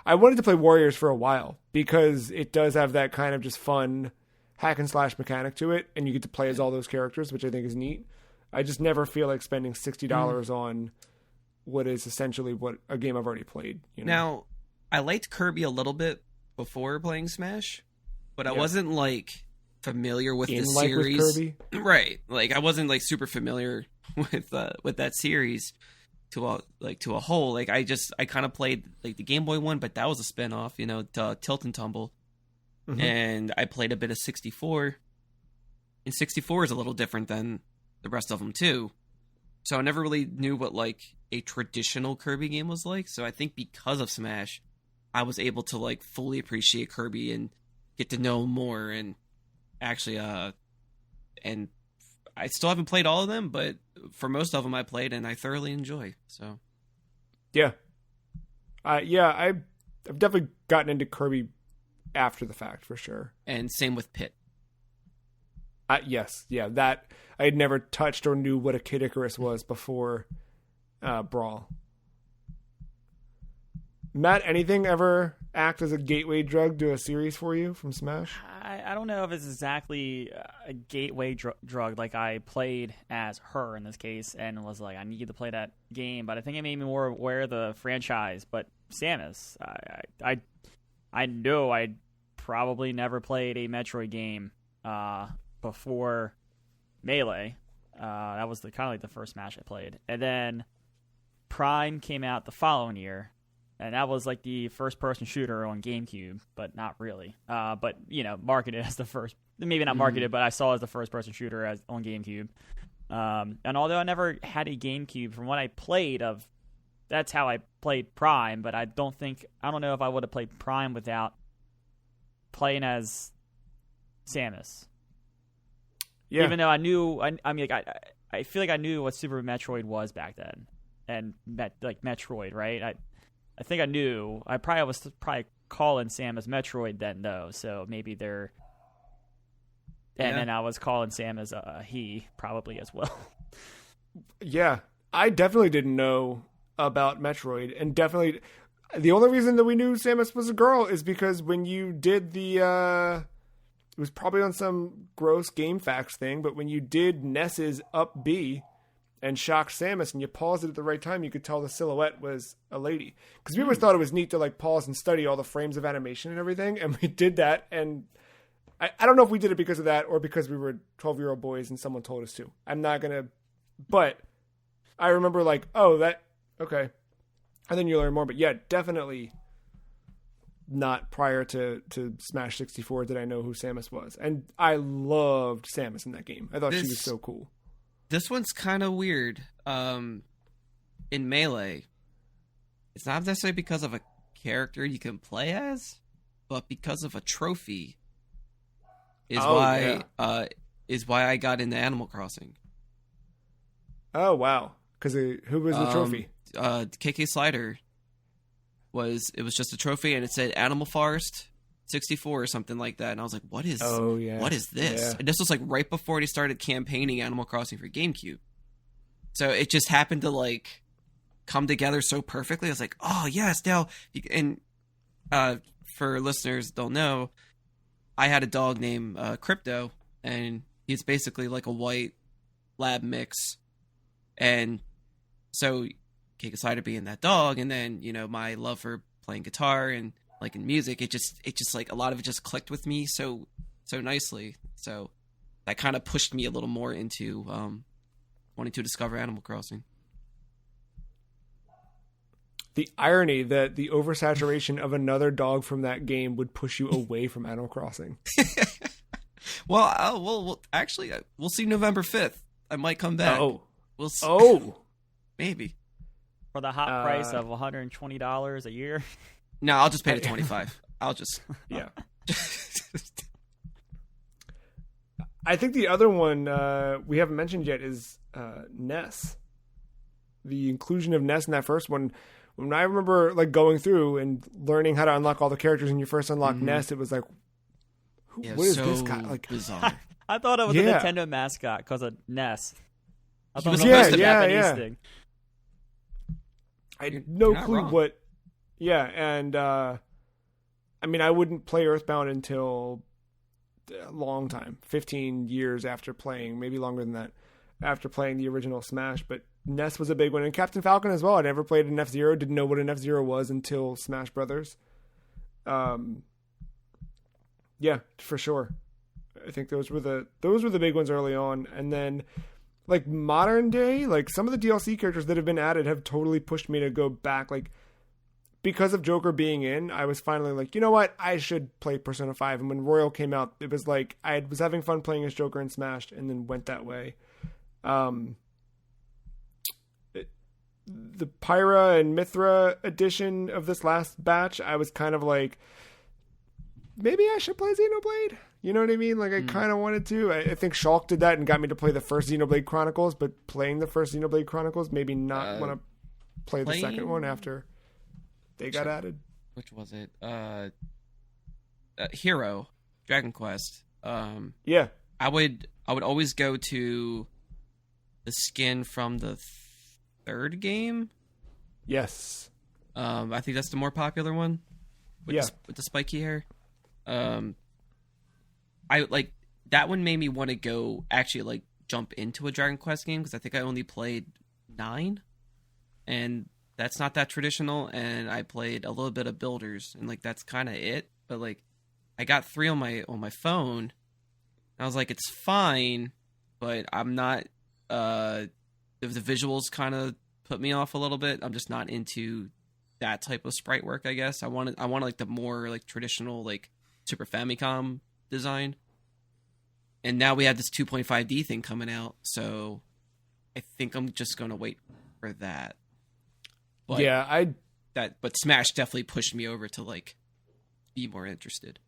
I wanted to play Warriors for a while, because it does have that kind of just fun hack and slash mechanic to it, and you get to play as all those characters, which I think is neat. I just never feel like spending $60 on what is essentially what a game I've already played. Now, I liked Kirby a little bit before playing Smash, but I wasn't familiar with the series. With Kirby? Right. I wasn't super familiar with that series to a whole. I kind of played the Game Boy one, but that was a spin-off, Tilt and Tumble. Mm-hmm. And I played a bit of 64. And 64 is a little different than the rest of them too. So I never really knew what a traditional Kirby game was like. So I think because of Smash, I was able to fully appreciate Kirby and get to know more, and actually and I still haven't played all of them, but for most of them I played and I thoroughly enjoy. So I've definitely gotten into Kirby after the fact, for sure. And same with Pit. Yes, yeah, that I had never touched or knew what a Kid Icarus was before Brawl. Matt, anything ever act as a gateway drug to a series for you from Smash? I don't know if it's exactly a gateway drug. I played as her in this case and was I need to play that game, but I think it made me more aware of the franchise. But Samus, I know I'd probably never played a Metroid game before Melee. That was kind of the first Smash I played. And then Prime came out the following year. And that was the first-person shooter on GameCube, but not really. But marketed as the first, maybe not marketed, but I saw as the first-person shooter on GameCube. And although I never had a GameCube, from what I played that's how I played Prime. But I don't know if I would have played Prime without playing as Samus. Yeah. Even though I knew, I feel like I knew what Super Metroid was back then, and Metroid, right? I think I knew. I probably was calling Samus Metroid then, though. So maybe they're... And then I was calling Sam as a he, probably as well. Yeah. I definitely didn't know about Metroid. And definitely... The only reason that we knew Samus was a girl is because when you did the... it was probably on some gross Game Facts thing, but when you did Ness's Up B... and shocked Samus, and you paused it at the right time, you could tell the silhouette was a lady. Because we always thought it was neat to pause and study all the frames of animation and everything, and we did that, and I don't know if we did it because of that or because we were 12-year-old boys and someone told us to. I'm not going to But I remember like, oh, that, okay. And then you learn more. But yeah, definitely not prior to Smash 64 did I know who Samus was. And I loved Samus in that game. I thought she was so cool. This one's kind of weird. In Melee, it's not necessarily because of a character you can play as, but because of a trophy is why I got into Animal Crossing. Oh, wow. Because who was the trophy? KK Slider was just a trophy, and it said Animal Forest 64 or something like that. And I was like, what is this? Yeah. And this was like right before they started campaigning Animal Crossing for GameCube. So it just happened to like come together so perfectly. I was like, oh yes, now, and for listeners don't know, I had a dog named Crypto, and he's basically like a white lab mix. And so KK Slider being that dog, and then, you know, my love for playing guitar and like in music, it just like a lot of it just clicked with me so nicely. So that kind of pushed me a little more into wanting to discover Animal Crossing. The irony that the oversaturation of another dog from that game would push you away from Animal Crossing. Well, actually, we'll see November 5th. I might come back. Oh. We'll see. Oh. Maybe. For the hot price of $120 a year? No, I'll just pay the $25. I'll just... Yeah. I think the other one we haven't mentioned yet is Ness. The inclusion of Ness in that first one. When I remember like going through and learning how to unlock all the characters, and you first unlock Ness, it was like, what is this guy? Like, bizarre. I thought it was a Nintendo mascot because of Ness. I thought was it was supposed a to Japanese thing. I had no clue wrong. what. Yeah, and I mean, I wouldn't play Earthbound until a long time, 15 years after playing, maybe longer than that, after playing the original Smash. But Ness was a big one, and Captain Falcon as well. I never played an F-Zero, didn't know what an F-Zero was until Smash Brothers. Yeah, for sure. I think those were the big ones early on, and then like modern day, like some of the DLC characters that have been added have totally pushed me to go back. Like because of Joker being in, I was finally like, you know what, I should play Persona 5. And when Royal came out, it was like I was having fun playing as Joker in Smash, and then went that way. The Pyra and Mithra edition of this last batch, I was kind of like, maybe I should play Xenoblade. You know what I mean? Like, I kind of wanted to. I think Shulk did that and got me to play the first Xenoblade Chronicles, but playing the first Xenoblade Chronicles maybe not want to play the second one after they got added. Which was it? Hero, Dragon Quest. Yeah. I would always go to the skin from the third game. Yes. I think that's the more popular one. With the spiky hair. I like that one made me want to go actually like jump into a Dragon Quest game, because I think I only played 9, and that's not that traditional. And I played a little bit of Builders, and like that's kind of it. But like I got 3 on my phone. And I was like, it's fine, but I'm not. The visuals kind of put me off a little bit. I'm just not into that type of sprite work, I guess. I want like the more like traditional like Super Famicom design. And now we have this 2.5D thing coming out, so I think I'm just going to wait for that. But but Smash definitely pushed me over to like be more interested.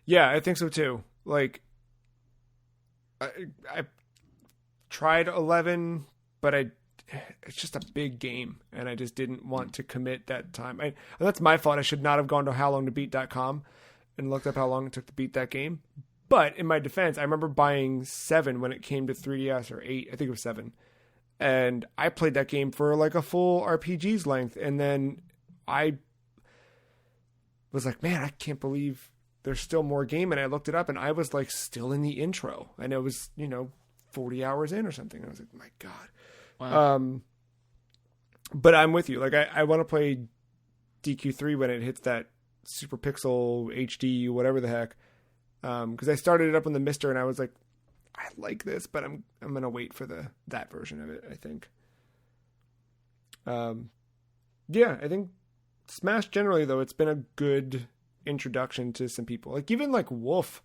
Yeah, I think so too. Like I tried 11, but it's just a big game, and I just didn't want to commit that time. And that's my fault. I should not have gone to howlongtobeat.com and looked up how long it took to beat that game. But in my defense, I remember buying 7 when it came to 3DS, or 8. I think it was 7. And I played that game for like a full RPG's length. And then I was like, man, I can't believe there's still more game. And I looked it up, and I was like still in the intro. And it was, 40 hours in or something. I was like, my God. Wow. But I'm with you. Like, I want to play DQ3 when it hits that Super Pixel HD, whatever the heck. Because I started it up on the Mister, and I was like, I like this, but I'm gonna wait for that version of it, I think. Yeah, I think Smash generally, though, it's been a good introduction to some people. Like, even like Wolf,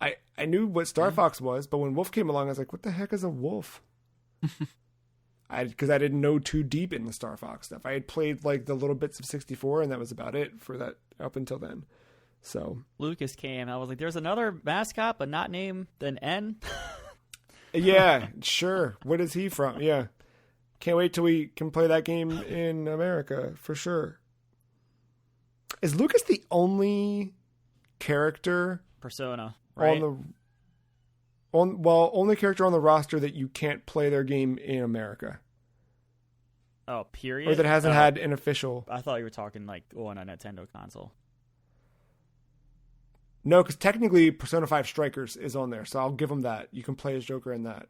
I knew what Star Fox was, but when Wolf came along, I was like, what the heck is a wolf? Because I didn't know too deep in the Star Fox stuff. I had played like the little bits of 64, and that was about it for that up until then. So Lucas came. I was like, there's another mascot, but not named an N. Yeah, sure. What is he from? Yeah. Can't wait till we can play that game in America, for sure. Is Lucas the only character Persona, right? only character on the roster that you can't play their game in America? Oh, period? Or that hasn't had an official... I thought you were talking like on a Nintendo console. No, because technically Persona 5 Strikers is on there, so I'll give him that. You can play as Joker in that.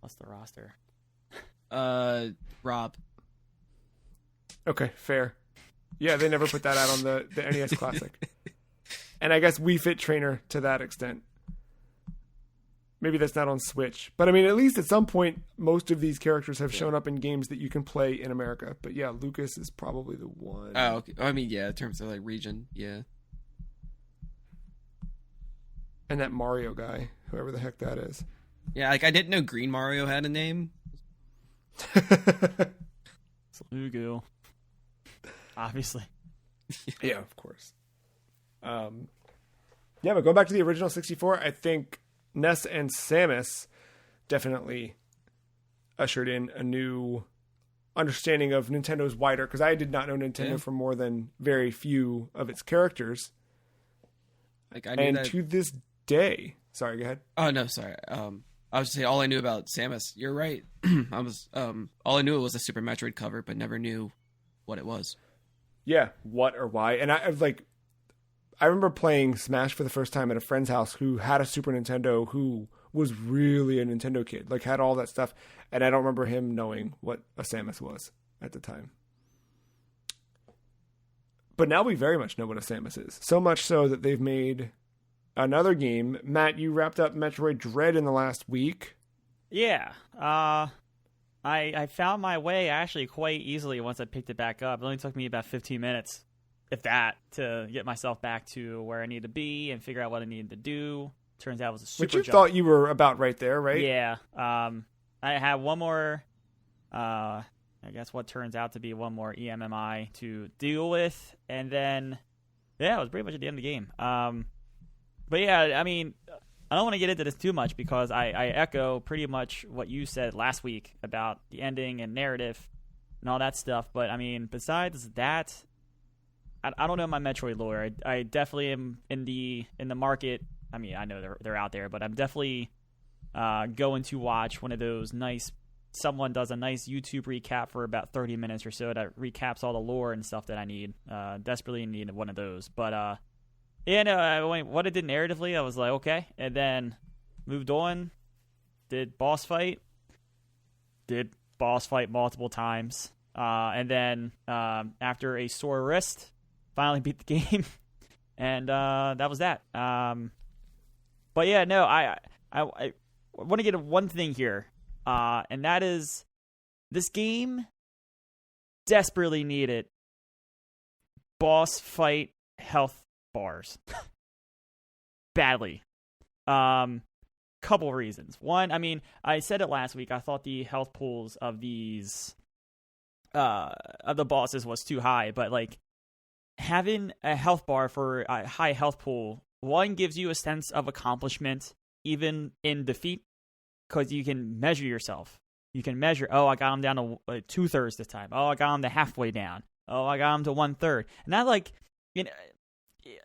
What's the roster? Rob. Okay, fair. Yeah, they never put that out on the NES Classic. And I guess Wii Fit Trainer to that extent. Maybe that's not on Switch. But I mean, at least at some point, most of these characters have shown up in games that you can play in America. But yeah, Lucas is probably the one. Oh, okay. I mean, yeah, in terms of like region, yeah. And that Mario guy, whoever the heck that is. Yeah, like I didn't know Green Mario had a name. It's Lugu. Obviously. Yeah, of course. Yeah, but going back to the original 64, I think Ness and Samus definitely ushered in a new understanding of Nintendo's wider, because I did not know Nintendo for more than very few of its characters. Like I knew that... to this day, sorry, go ahead. Oh no, sorry. I was just saying all I knew about Samus. You're right. All I knew was a Super Metroid cover, but never knew what it was. Yeah, what or why. And I remember playing Smash for the first time at a friend's house who had a Super Nintendo, who was really a Nintendo kid, like had all that stuff. And I don't remember him knowing what a Samus was at the time. But now we very much know what a Samus is. So much so that they've made another game. Matt, you wrapped up Metroid Dread in the last week. Yeah. I found my way actually quite easily once I picked it back up. It only took me about 15 minutes, if that, to get myself back to where I needed to be and figure out what I needed to do. Turns out it was a super But you jump. thought you were about right there, right? Yeah. I had one more, I guess what turns out to be one more EMMI to deal with. And then, yeah, it was pretty much at the end of the game. But yeah, I mean, I don't want to get into this too much because I echo pretty much what you said last week about the ending and narrative and all that stuff. But I mean, besides that, I don't know my Metroid lore. I definitely am in the market. I mean, I know they're out there, but I'm definitely going to watch one of those nice. Someone does a nice YouTube recap for about 30 minutes or so that recaps all the lore and stuff that I need. Desperately need one of those, but. Yeah, no, what it did narratively, I was like, okay. And then moved on, did boss fight multiple times. And then after a sore wrist, finally beat the game. And that was that. But yeah, no, I want to get at one thing here. And that is this game desperately needed boss fight health bars badly. Couple reasons. One, I mean, I said it last week, I thought the health pools of these of the bosses was too high, but like having a health bar for a high health pool, one, gives you a sense of accomplishment even in defeat, because you can measure yourself. You can measure, oh, I got him down to 2/3 this time. Oh, I got him to halfway down. Oh, I got him to 1/3. And that, like, you know,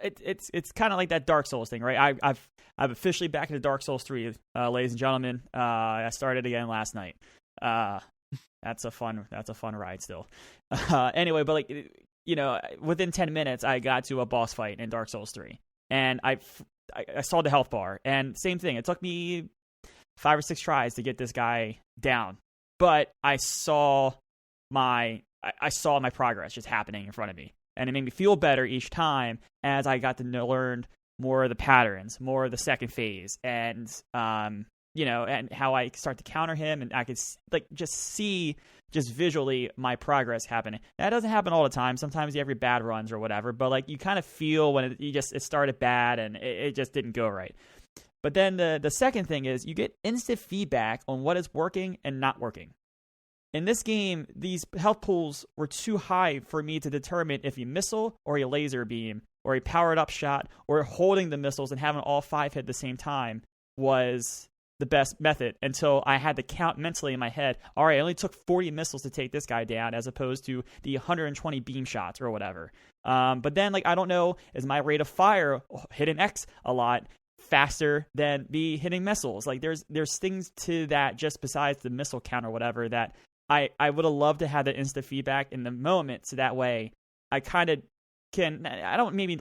it's kind of like that Dark Souls thing, right? I've officially back into Dark Souls 3, ladies and gentlemen. I started again last night. That's a fun ride still. Anyway, but like, you know, within 10 minutes, I got to a boss fight in Dark Souls 3, and I saw the health bar, and same thing. It took me 5 or 6 tries to get this guy down, but I saw my progress just happening in front of me. And it made me feel better each time as I got to learn more of the patterns, more of the second phase, and and how I start to counter him, and I could just see just visually my progress happening. That doesn't happen all the time. Sometimes you have your bad runs or whatever, but like you kind of feel when it started bad and it just didn't go right. But then the second thing is you get instant feedback on what is working and not working. In this game, these health pools were too high for me to determine if a missile or a laser beam or a powered up shot or holding the missiles and having all 5 hit at the same time was the best method, until I had to count mentally in my head, all right, it only took 40 missiles to take this guy down as opposed to the 120 beam shots or whatever. But then, I don't know, is my rate of fire hitting X a lot faster than me hitting missiles? There's things to that just besides the missile count or whatever that I would have loved to have the instant feedback in the moment, so that way I kind of can, I don't maybe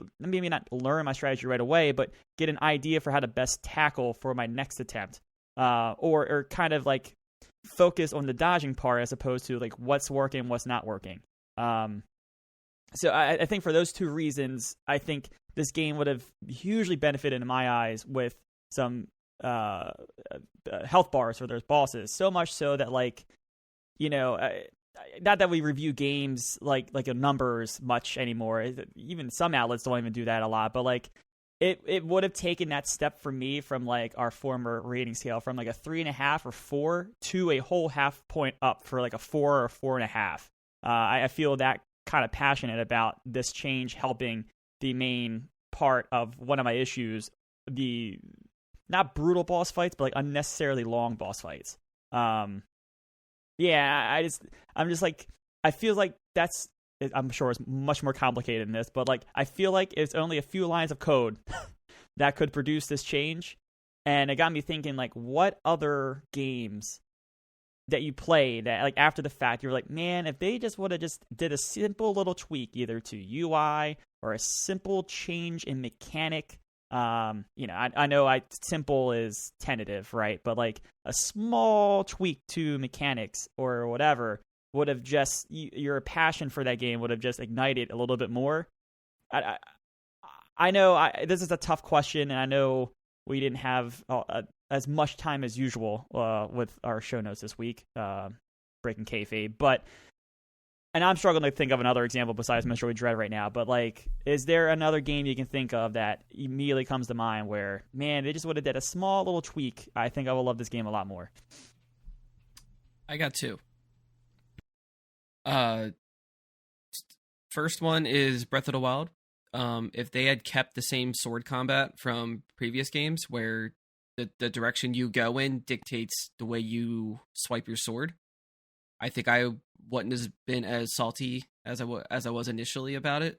not learn my strategy right away, but get an idea for how to best tackle for my next attempt, or kind of focus on the dodging part as opposed to what's working, what's not working. So I think for those two reasons, I think this game would have hugely benefited in my eyes with some health bars for those bosses. So much so that not that we review games like in numbers much anymore. Even some outlets don't even do that a lot. But it would have taken that step for me from our former rating scale from a 3.5 or 4 to a whole half point up for a 4 or 4.5. I feel that kind of passionate about this change helping the main part of one of my issues, the not brutal boss fights, but unnecessarily long boss fights. Yeah, I feel like that's, I'm sure it's much more complicated than this, but I feel like it's only a few lines of code that could produce this change. And it got me thinking, what other games that you play that after the fact you're man, if they just would have just did a simple little tweak either to UI or a simple change in mechanic. I know simple is tentative, right? But a small tweak to mechanics or whatever would have just, your passion for that game would have just ignited a little bit more. I know this is a tough question, and I know we didn't have as much time as usual with our show notes this week, breaking kayfabe, and I'm struggling to think of another example besides Metroid Dread right now, but is there another game you can think of that immediately comes to mind where, man, they just would have did a small little tweak? I think I will love this game a lot more. I got 2. First one is Breath of the Wild. If they had kept the same sword combat from previous games where the direction you go in dictates the way you swipe your sword, I think I wouldn't have been as salty as I was initially about it.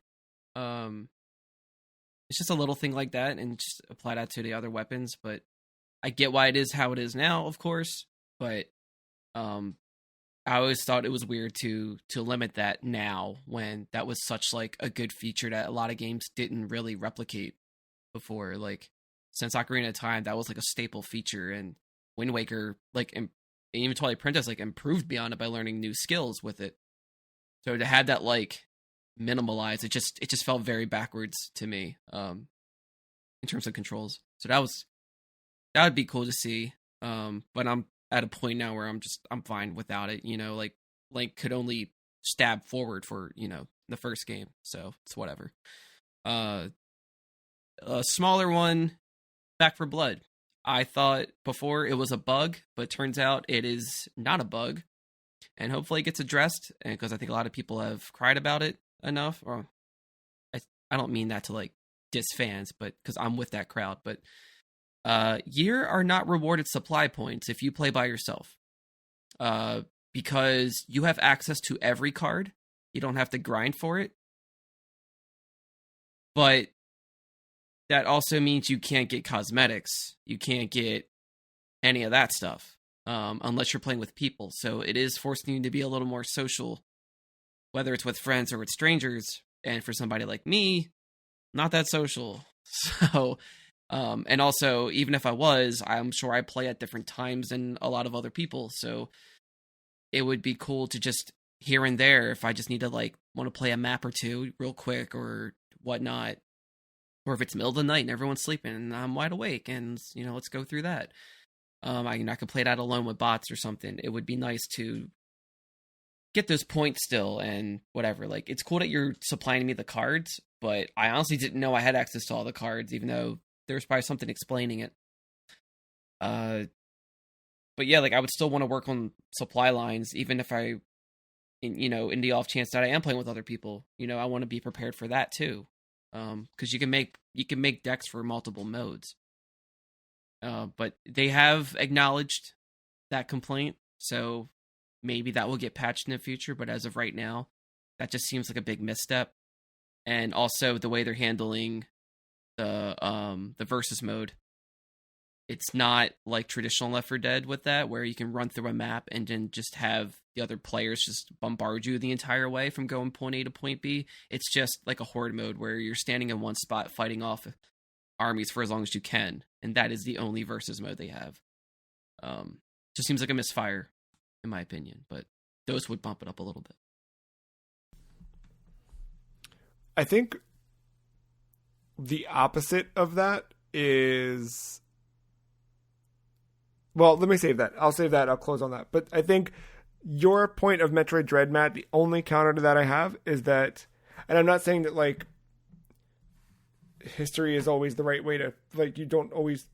It's just a little thing like that, and just apply that to the other weapons. But I get why it is how it is now, of course. But I always thought it was weird to limit that now, when that was such a good feature that a lot of games didn't really replicate before. Since Ocarina of Time, that was a staple feature, and Wind Waker even Twilight Princess improved beyond it by learning new skills with it. So to have that minimalized, it just felt very backwards to me in terms of controls. So that would be cool to see. But I'm at a point now where I'm fine without it. Link could only stab forward for the first game, so it's whatever. A smaller one, Back for Blood. I thought before it was a bug, but turns out it is not a bug, and hopefully it gets addressed. And because I think a lot of people have cried about it enough, or I don't mean that to diss fans, but because I'm with that crowd. But you are not rewarded supply points if you play by yourself, because you have access to every card. You don't have to grind for it, but that also means you can't get cosmetics. You can't get any of that stuff unless you're playing with people. So it is forcing you to be a little more social, whether it's with friends or with strangers. And for somebody like me, not that social. So, and also, even if I was, I'm sure I play at different times than a lot of other people. So it would be cool to just here and there, if I just need to want to play a map or two real quick or whatnot, Or if it's middle of the night and everyone's sleeping and I'm wide awake and, let's go through that. I could play that alone with bots or something. It would be nice to get those points still and whatever. Like, it's cool that you're supplying me the cards, but I honestly didn't know I had access to all the cards, even though there's probably something explaining it. But yeah, like, I would still want to work on supply lines, even if in the off chance that I am playing with other people. I want to be prepared for that too. Because you can make decks for multiple modes. But they have acknowledged that complaint, so maybe that will get patched in the future. But as of right now, that just seems like a big misstep. And also the way they're handling the versus mode, it's not like traditional Left 4 Dead with that, where you can run through a map and then just have the other players just bombard you the entire way from going point A to point B. It's just like a horde mode where you're standing in one spot fighting off armies for as long as you can, and that is the only versus mode they have. Just seems like a misfire, in my opinion, but those would bump it up a little bit. I think the opposite of that is... Well, let me save that. I'll save that. I'll close on that. But I think your point of Metroid Dread, Matt, the only counter to that I have is that, and I'm not saying that, like, history is always the right way to, like, you don't always,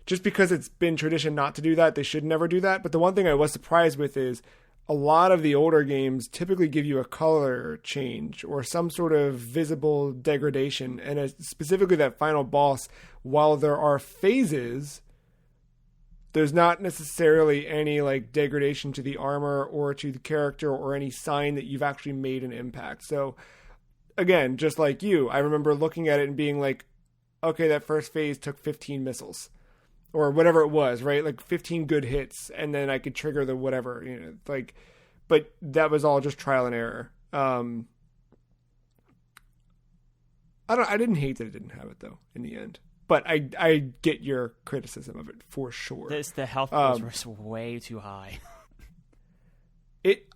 just because it's been tradition not to do that, they should never do that. But the one thing I was surprised with is a lot of the older games typically give you a color change or some sort of visible degradation. And specifically that final boss, while there are phases, there's not necessarily any like degradation to the armor or to the character or any sign that you've actually made an impact. So again, just like you, I remember looking at it and being like, okay, that first phase took 15 missiles or whatever it was, right? Like 15 good hits. And then I could trigger the whatever, like, but that was all just trial and error. I didn't hate that it didn't have it though in the end. But I get your criticism of it for sure. The health was way too high.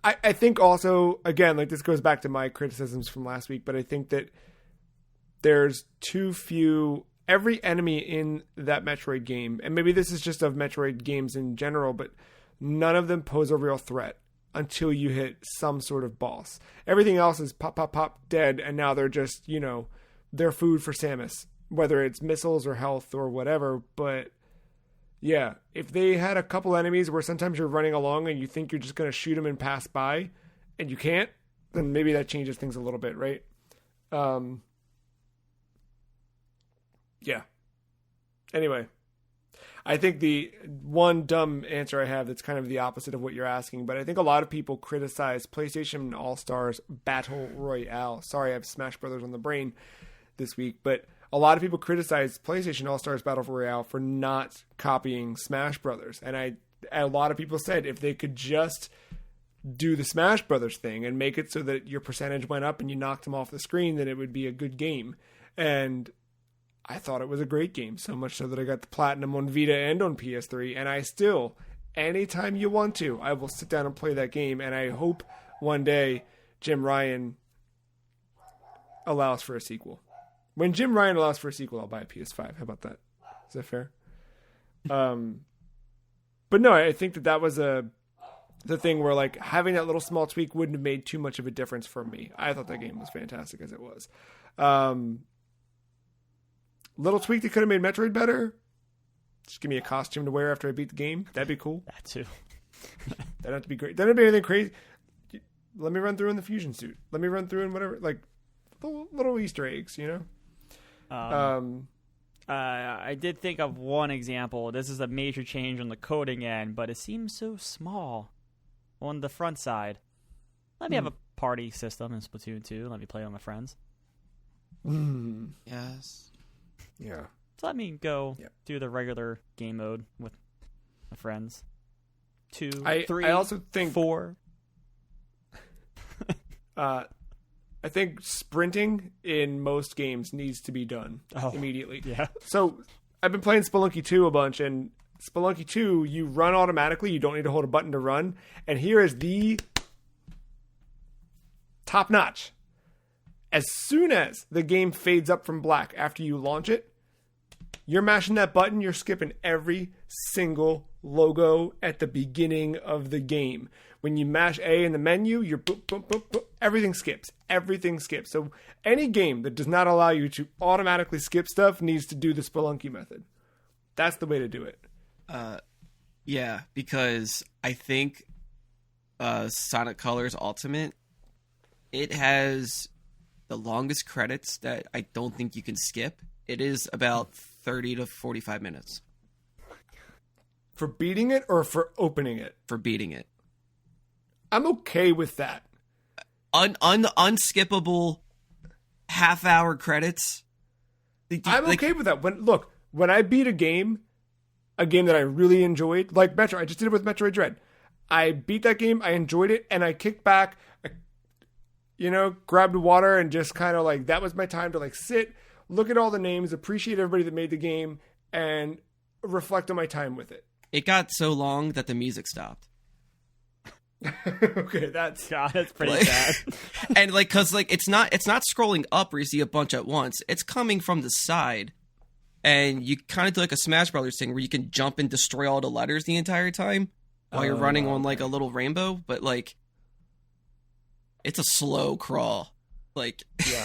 I think also, again, like this goes back to my criticisms from last week, but I think that there's too few... Every enemy in that Metroid game, and maybe this is just of Metroid games in general, but none of them pose a real threat until you hit some sort of boss. Everything else is pop, pop, pop, dead, and now they're just, they're food for Samus. Whether it's missiles or health or whatever. But yeah, if they had a couple enemies where sometimes you're running along and you think you're just going to shoot them and pass by and you can't, then maybe that changes things a little bit, right? Yeah. Anyway, I think the one dumb answer I have that's kind of the opposite of what you're asking, but I think a lot of people criticize PlayStation All-Stars Battle Royale. Sorry, I have Smash Brothers on the brain this week, but a lot of people criticize PlayStation All-Stars Battle Royale for not copying Smash Brothers. And a lot of people said if they could just do the Smash Brothers thing and make it so that your percentage went up and you knocked them off the screen, then it would be a good game. And I thought it was a great game, so much so that I got the Platinum on Vita and on PS3. And I still, anytime you want to, I will sit down and play that game. And I hope one day Jim Ryan allows for a sequel. When Jim Ryan allows for a sequel, I'll buy a PS5. How about that? Is that fair? But no, I think that was the thing where like having that little small tweak wouldn't have made too much of a difference for me. I thought that game was fantastic as it was. Little tweak that could have made Metroid better. Just give me a costume to wear after I beat the game. That'd be cool. That too. That'd have to be great. That'd be anything crazy. Let me run through in the fusion suit. Let me run through in whatever, like little Easter eggs, I did think of one example. This is a major change on the coding end, but it seems so small on the front side. Let me have a party system in Splatoon 2. Let me play with my friends. Yes. Yeah. So let me go do the regular game mode with my friends. 2, 3, I also think 4. I think sprinting in most games needs to be done immediately. Yeah. So I've been playing Spelunky 2 a bunch, and Spelunky 2, you run automatically. You don't need to hold a button to run. And here is the top notch. As soon as the game fades up from black after you launch it, you're mashing that button, you're skipping every single logo at the beginning of the game. When you mash A in the menu, you're boop, boop, boop, boop, everything skips. Everything skips. So any game that does not allow you to automatically skip stuff needs to do the Spelunky method. That's the way to do it. Yeah, because I think Sonic Colors Ultimate, it has the longest credits that I don't think you can skip. It is about 30 to 45 minutes. For beating it or for opening it? For beating it. I'm okay with that. Unskippable half-hour credits. I'm okay with that. When I beat a game that I really enjoyed, like Metro, I just did it with Metroid Dread. I beat that game, I enjoyed it, and I kicked back, grabbed water, and just kind of like, that was my time to like sit, look at all the names, appreciate everybody that made the game, and reflect on my time with it. It got so long that the music stopped. Okay, that's pretty sad. And cause it's not scrolling up where you see a bunch at once. It's coming from the side, and you kind of do like a Smash Brothers thing where you can jump and destroy all the letters the entire time while you're running on like a little rainbow. But like, it's a slow crawl. Like, yeah.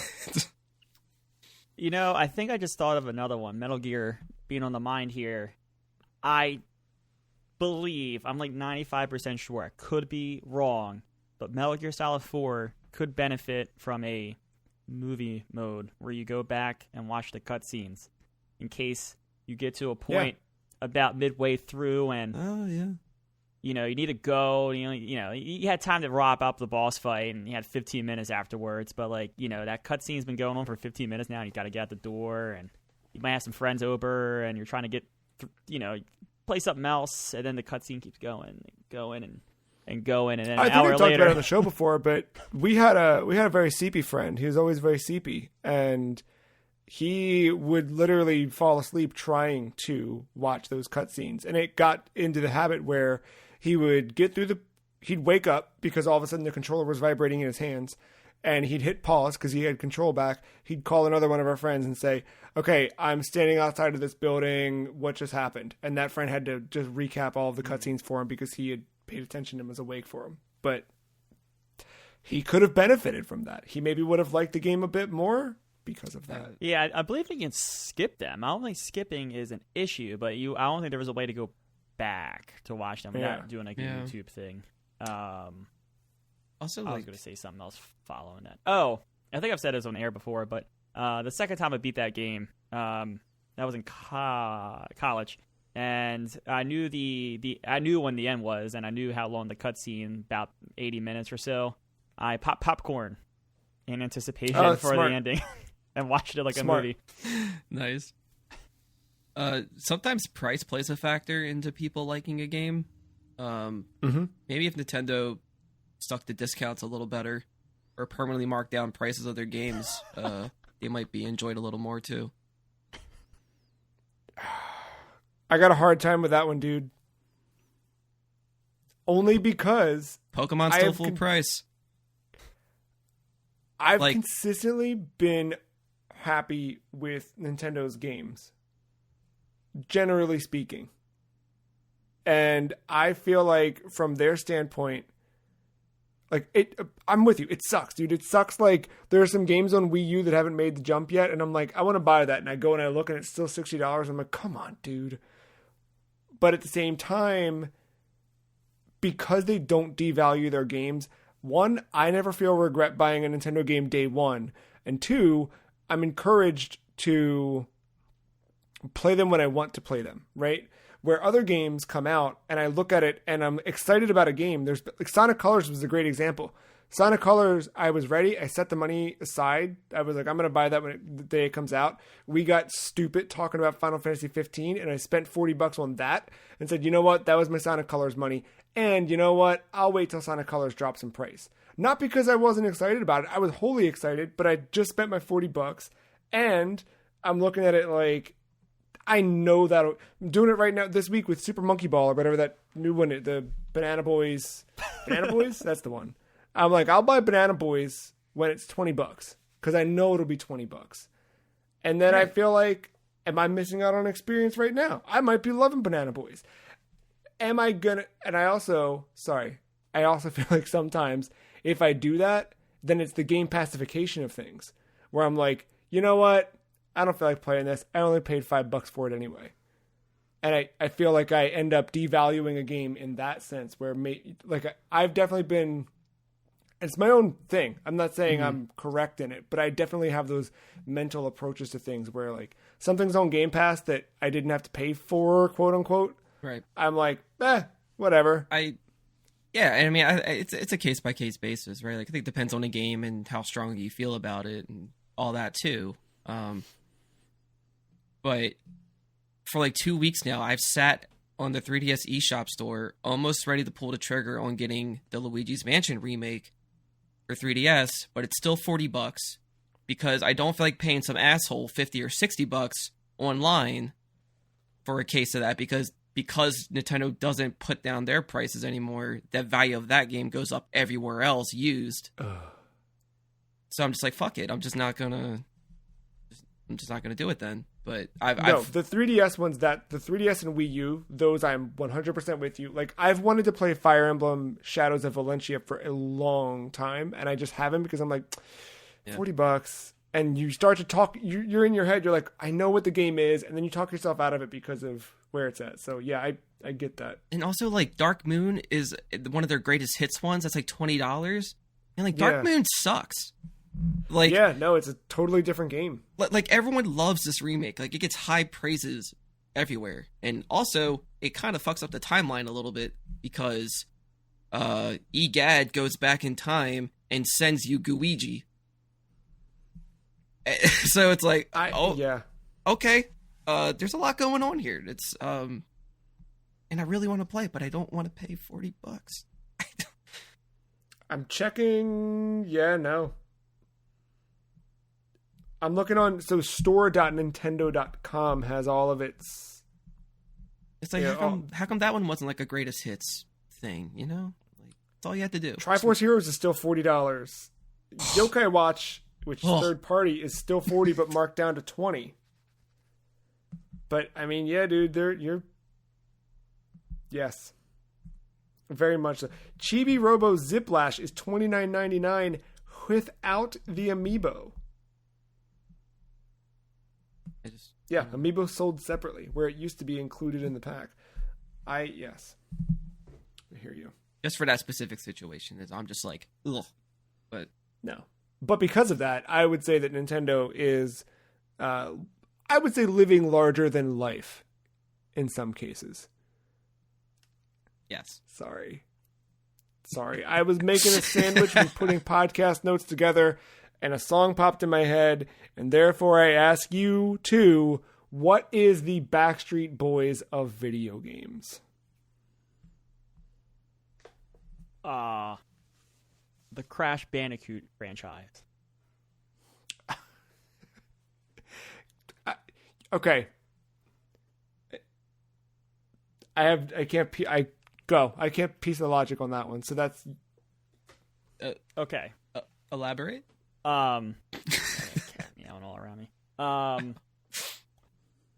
I think I just thought of another one. Metal Gear being on the mind here. I believe, I'm like 95% sure, I could be wrong, but Metal Gear Solid 4 could benefit from a movie mode where you go back and watch the cutscenes in case you get to a point about midway through and you need to go, you had time to wrap up the boss fight and you had 15 minutes afterwards, but that cutscene's been going on for 15 minutes now and you got to get out the door and you might have some friends over and you're trying to get play something else, and then the cutscene keeps going and then an hour later. I think I talked about it on the show before, but we had a very seepy friend. He was always very seepy, and he would literally fall asleep trying to watch those cutscenes. And it got into the habit where he would he'd wake up because all of a sudden the controller was vibrating in his hands, and he'd hit pause because he had control back. He'd call another one of our friends and say, okay, I'm standing outside of this building. What just happened? And that friend had to just recap all of the cutscenes for him because he had paid attention and was awake for him. But he could have benefited from that. He maybe would have liked the game a bit more because of that. Yeah, I believe you can skip them. I don't think skipping is an issue, but I don't think there was a way to go back to watch them without doing like a YouTube thing. Also, I was going to say something else following that. Oh, I think I've said this on air before, but the second time I beat that game, that was in college, and I knew I knew when the end was, and I knew how long the cutscene, about 80 minutes or so. I popped popcorn in anticipation for smart. the ending, and watched it like Smart. a movie. Nice. Sometimes price plays a factor into people liking a game. Maybe if Nintendo stuck to discounts a little better, or permanently marked down prices of their games, they might be enjoyed a little more too. I got a hard time with that one, dude. Only because Pokemon's still full price. I've consistently been happy with Nintendo's games, generally speaking. And I feel like from their standpoint, I'm with you. It sucks, dude. It sucks. Like, there are some games on Wii U that haven't made the jump yet, and I'm like, I want to buy that. And I go and I look, and it's still $60. I'm like, come on, dude. But at the same time, because they don't devalue their games, one, I never feel regret buying a Nintendo game day one. And two, I'm encouraged to play them when I want to play them, right? Where other games come out and I look at it and I'm excited about a game. There's Sonic Colors was a great example. Sonic Colors, I was ready. I set the money aside. I was like, I'm going to buy that the day it comes out. We got stupid talking about Final Fantasy 15 and I spent $40 on that and said, you know what? That was my Sonic Colors money. And you know what? I'll wait till Sonic Colors drops in price. Not because I wasn't excited about it. I was wholly excited, but I just spent my $40 and I'm looking at it like, I know that I'm doing it right now this week with Super Monkey Ball or whatever that new one, the Banana Boys. Banana Boys? That's the one. I'm like, I'll buy Banana Boys when it's $20. because I know it'll be $20. And then I feel like, am I missing out on an experience right now? I might be loving Banana Boys. Am I gonna? And I also feel like sometimes if I do that, then it's the game pacification of things, where I'm like, you know what? I don't feel like playing this. I only paid $5 for it anyway. And I feel like I end up devaluing a game in that sense, where I've definitely been, it's my own thing. I'm not saying I'm correct in it, but I definitely have those mental approaches to things where like something's on Game Pass that I didn't have to pay for, quote unquote. Right. I'm like, whatever. Yeah, I mean, it's a case by case basis, right? Like I think it depends on the game and how strong you feel about it and all that too. But for like 2 weeks now, I've sat on the 3DS eShop store, almost ready to pull the trigger on getting the Luigi's Mansion remake for 3DS, but it's still $40 because I don't feel like paying some asshole $50 or $60 online for a case of that because Nintendo doesn't put down their prices anymore. The value of that game goes up everywhere else used. So I'm just like, fuck it. I'm just not gonna do it then. But the 3DS ones, the 3DS and Wii U, those I'm 100% with you. Like I've wanted to play Fire Emblem Shadows of Valencia for a long time, and I just haven't because I'm like, $40, and you start to talk. You're in your head. You're like, I know what the game is, and then you talk yourself out of it because of where it's at. So yeah, I get that. And also like Dark Moon is one of their greatest hits ones. That's like $20, and like Dark Moon sucks. Like it's a totally different game. Like everyone loves this remake. Like it gets high praises everywhere, and also it kind of fucks up the timeline a little bit because EGAD goes back in time and sends you Guigi. So it's like, okay. There's a lot going on here. It's and I really want to play, but I don't want to pay $40. I'm checking. Yeah, no. I'm looking on, so store.nintendo.com has all of its... It's like, how come that one wasn't like a greatest hits thing, you know? Like, that's all you had to do. Triforce Heroes is still $40. Yokai Watch, which is third party, is still $40, but marked down to $20. But, I mean, yeah, dude, yes. Very much so. Chibi Robo Ziplash is $29.99 without the amiibo. Amiibo sold separately, where it used to be included in the pack. Yes. I hear you. Just for that specific situation, I'm just like, ugh. But no. But because of that, I would say that Nintendo is, living larger than life in some cases. Yes. Sorry. I was making a sandwich and putting podcast notes together, and a song popped in my head, and therefore I ask you too, what is the Backstreet Boys of video games? The Crash Bandicoot franchise. Okay. I can't piece the logic on that one. So that's okay. Elaborate. Cat meowing all around me.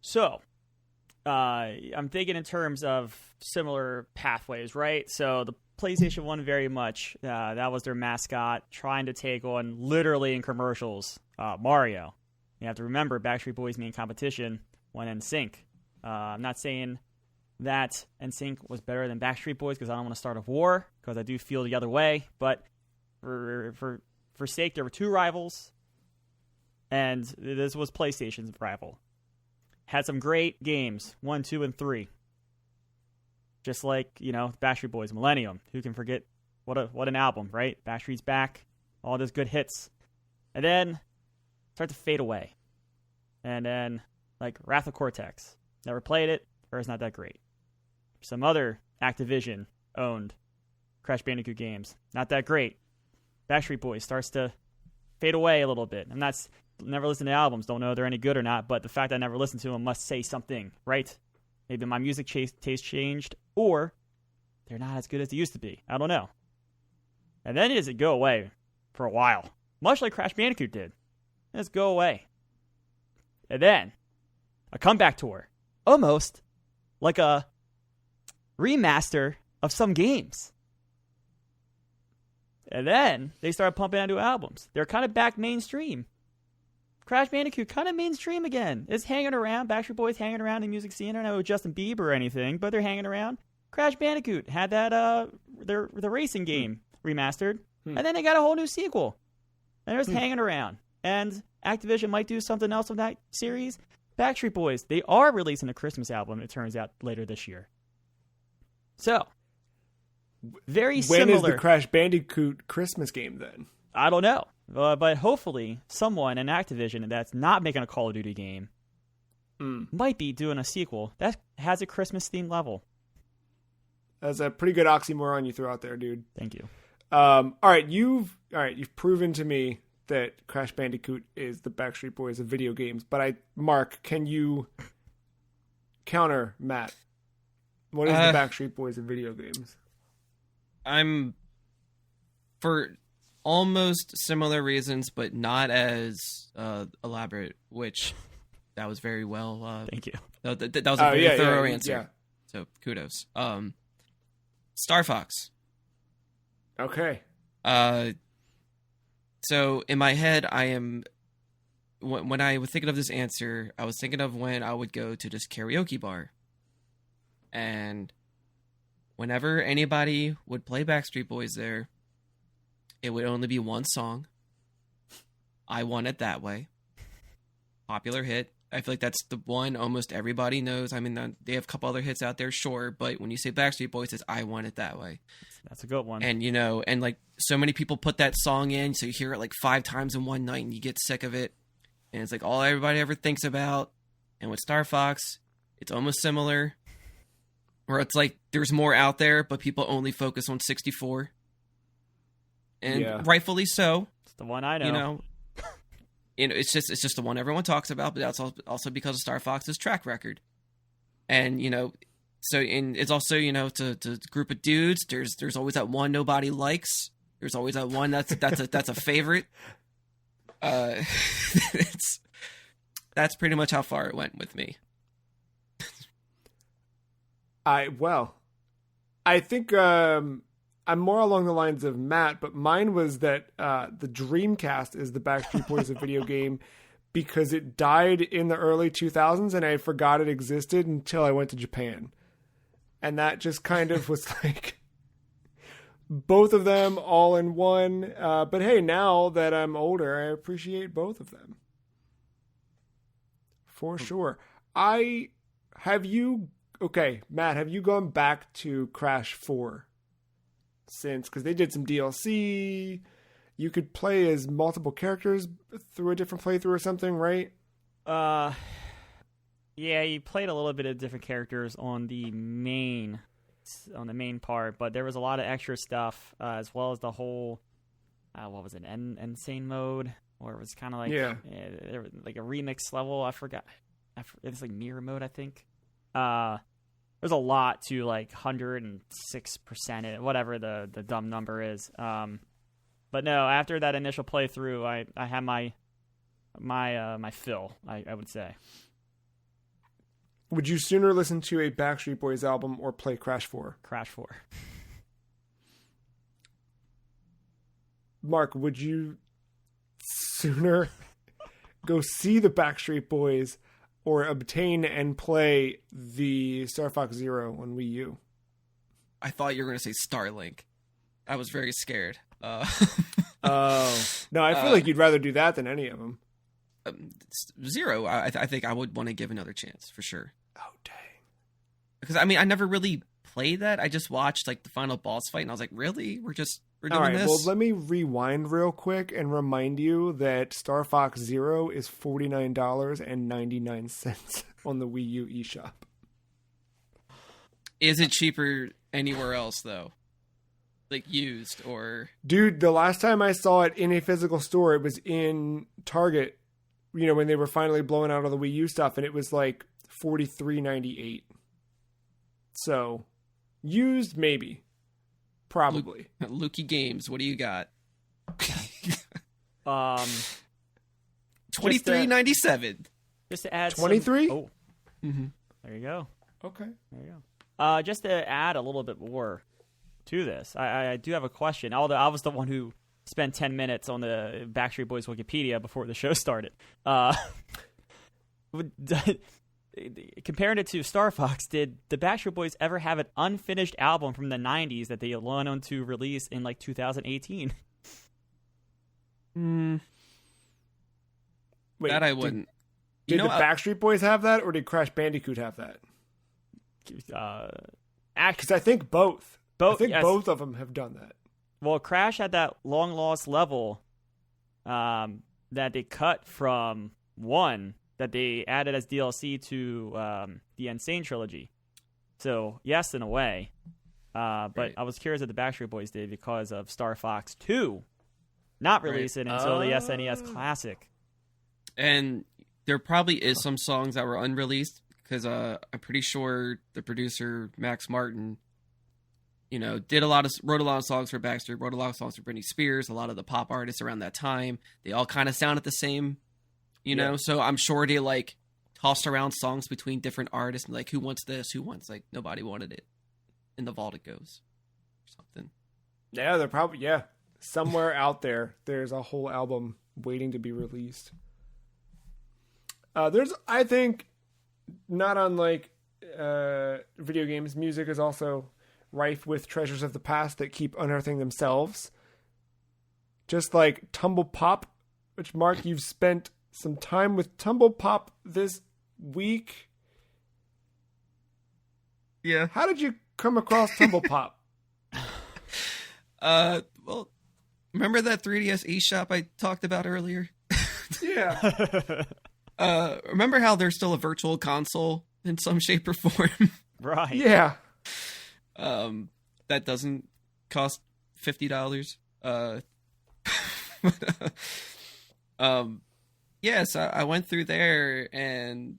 So, I'm thinking in terms of similar pathways, right? So the PlayStation 1 very much, that was their mascot, trying to take on, literally in commercials, Mario. You have to remember, Backstreet Boys' main competition went NSYNC. I'm not saying that NSYNC was better than Backstreet Boys because I don't want to start a war, because I do feel the other way, but for sake, there were two rivals, and this was PlayStation's rival. Had some great games, 1, 2, and 3. Just like, Backstreet Boys, Millennium. Who can forget what an album, right? Backstreet's Back, all those good hits. And then start to fade away. And then, like, Wrath of Cortex. Never played it, or it's not that great. Some other Activision-owned Crash Bandicoot games. Not that great. Backstreet Boys starts to fade away a little bit. I'm never listened to albums, don't know if they're any good or not, but the fact that I never listened to them must say something, right? Maybe my music taste changed, or they're not as good as they used to be. I don't know. And then it doesn't go away for a while, much like Crash Bandicoot did. Just go away. And then a comeback tour. Almost like a remaster of some games. And then they started pumping out new albums. They're kind of back mainstream. Crash Bandicoot kind of mainstream again. It's hanging around. Backstreet Boys hanging around in the music scene. I don't know Justin Bieber or anything, but they're hanging around. Crash Bandicoot had that the racing game remastered, and then they got a whole new sequel. And they're just hanging around. And Activision might do something else with that series. Backstreet Boys, they are releasing a Christmas album, it turns out, later this year. So, very similar. When is the Crash Bandicoot Christmas game then? I don't know. But hopefully, someone in Activision that's not making a Call of Duty game might be doing a sequel that has a Christmas-themed level. That's a pretty good oxymoron you threw out there, dude. Thank you. All right, you've proven to me that Crash Bandicoot is the Backstreet Boys of video games. But Mark, can you counter Matt? What is the Backstreet Boys of video games? I'm for almost similar reasons, but not as elaborate. Which that was very well. Thank you. That was a very thorough answer. Yeah. So kudos. Star Fox. Okay. So in my head, when I was thinking of this answer, I was thinking of when I would go to this karaoke bar. And whenever anybody would play Backstreet Boys there, it would only be one song. I Want It That Way. Popular hit. I feel like that's the one almost everybody knows. I mean, they have a couple other hits out there, sure. But when you say Backstreet Boys, it's I Want It That Way. That's a good one. And, and like so many people put that song in, so you hear it like 5 times in one night and you get sick of it. And it's like all everybody ever thinks about. And with Star Fox, it's almost similar. Where it's like there's more out there, but people only focus on 64. And rightfully so. It's the one I know. It's just the one everyone talks about, but that's also because of Star Fox's track record. And, it's also, to a group of dudes, there's always that one nobody likes. There's always that one that's a favorite. That's pretty much how far it went with me. I think I'm more along the lines of Matt, but mine was that the Dreamcast is the Backstreet Boys of video game because it died in the early 2000s and I forgot it existed until I went to Japan. And that just kind of was like both of them all in one. But hey, now that I'm older, I appreciate both of them. For sure. Okay, Matt, have you gone back to Crash 4 since? Because they did some DLC. You could play as multiple characters through a different playthrough or something, right? Yeah, you played a little bit of different characters on the main part, but there was a lot of extra stuff, as well as the whole, what was it, insane mode, or it was kind of like like a remix level. I forgot. It's like mirror mode, I think. There's a lot to like 106%, whatever the dumb number is. But no, after that initial playthrough, I had my fill, I would say. Would you sooner listen to a Backstreet Boys album or play Crash 4? Crash 4. Mark, would you sooner go see the Backstreet Boys or obtain and play the Star Fox Zero on Wii U? I thought you were going to say Starlink. I was very scared. Oh. No, I feel like you'd rather do that than any of them. Zero, I think I would want to give another chance, for sure. Oh, dang. Because, I mean, I never really played that. I just watched, like, the final boss fight, and I was like, really? We're doing this? Well, let me rewind real quick and remind you that Star Fox Zero is $49.99 on the Wii U eShop. Is it cheaper anywhere else, though? Like, used, or... Dude, the last time I saw it in a physical store, it was in Target, when they were finally blowing out all the Wii U stuff, and it was like $43.98. So, used, maybe. Probably. Lukey Games, what do you got? $23.97. Just to add 23. Oh, Mm-hmm. there you go. Okay. There you go. Just to add a little bit more to this, I do have a question. Although I was the one who spent 10 minutes on the Backstreet Boys Wikipedia before the show started. Comparing it to Star Fox, did the Backstreet Boys ever have an unfinished album from the 90s that they went on to release in like 2018? Wait, That I wouldn't. Did the Backstreet Boys have that, or did Crash Bandicoot have that? Because I think both. I think both of them have done that. Well, Crash had that long lost level that they cut from 1 that they added as DLC to the Insane trilogy. So yes, in a way. But right. I was curious what the Backstreet Boys did because of Star Fox 2 not releasing until the SNES Classic. And there probably is some songs that were unreleased because I'm pretty sure the producer Max Martin, wrote a lot of songs for Backstreet, wrote a lot of songs for Britney Spears, a lot of the pop artists around that time. They all kind of sounded the same, know. So I'm sure they like tossed around songs between different artists and like who wants this, who wants like nobody wanted it. In the vault it goes, or something. Yeah, they're probably somewhere out there. There's a whole album waiting to be released. There's, I think, not unlike video games, music is also rife with treasures of the past that keep unearthing themselves. Just like Tumble Pop, which, Mark, you've spent some time with Tumble Pop this week. Yeah. How did you come across Tumble Pop? Well, remember that 3DS eShop I talked about earlier? Yeah. Remember how there's still a virtual console in some shape or form? Right. Yeah. That doesn't cost $50. Yes, I went through there and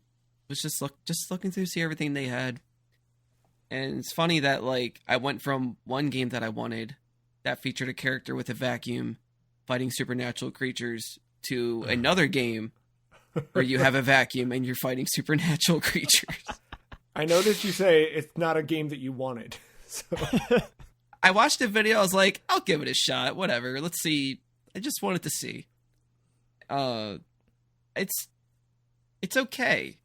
was just looking through to see everything they had. And it's funny that like I went from one game that I wanted that featured a character with a vacuum fighting supernatural creatures to another game where you have a vacuum and you're fighting supernatural creatures. I noticed you say it's not a game that you wanted. So I watched the video. I was like, I'll give it a shot. Whatever. Let's see. I just wanted to see. It's okay.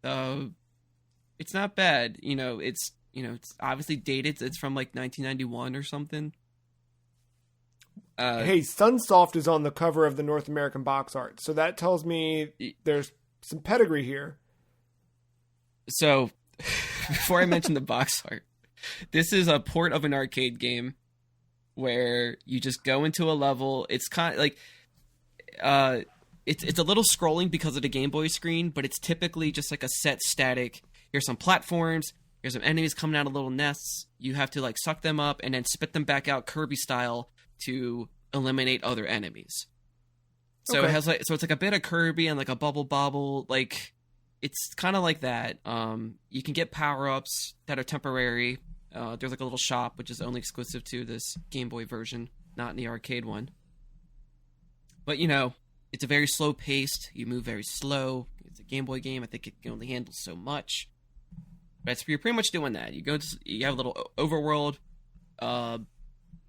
It's not bad. It's obviously dated. It's from like 1991 or something. Hey, Sunsoft is on the cover of the North American box art, so that tells me there's some pedigree here. So, before I mention the box art, this is a port of an arcade game where you just go into a level. It's kind of like, it's a little scrolling because of the Game Boy screen, but it's typically just like a set static. Here's some platforms. Here's some enemies coming out of little nests. You have to like suck them up and then spit them back out Kirby style to eliminate other enemies. So It has like, so it's like a bit of Kirby and like a bubble bobble. Like it's kind of like that. You can get power-ups that are temporary. There's like a little shop, which is only exclusive to this Game Boy version, not in the arcade one. But it's a very slow paced. You move very slow. It's a Game Boy game. I think it can only handle so much. But you're pretty much doing that. You have a little overworld.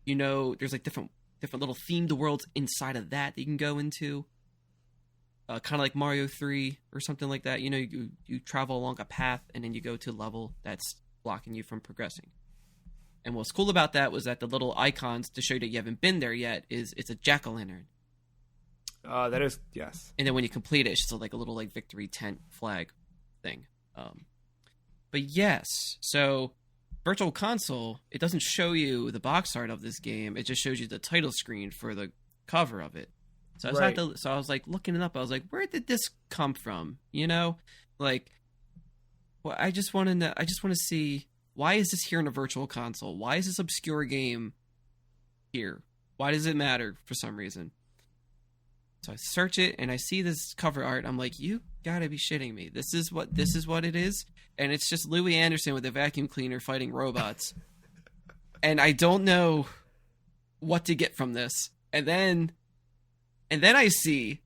There's like different little themed worlds inside of that you can go into. Kind of like Mario 3 or something like that. You travel along a path and then you go to a level that's blocking you from progressing. And what's cool about that was that the little icons to show you that you haven't been there yet it's a jack-o'-lantern. That is, yes. And then when you complete it, it's just like a little like victory tent flag thing. But yes, so Virtual Console, it doesn't show you the box art of this game. It just shows you the title screen for the cover of it. So I was like looking it up. I was like, where did this come from? Like, well, I just want to see, why is this here in a Virtual Console? Why is this obscure game here? Why does it matter for some reason? So I search it and I see this cover art. I'm like, you gotta be shitting me. This is what it is. And it's just Louis Anderson with a vacuum cleaner fighting robots. And I don't know what to get from this. And then I see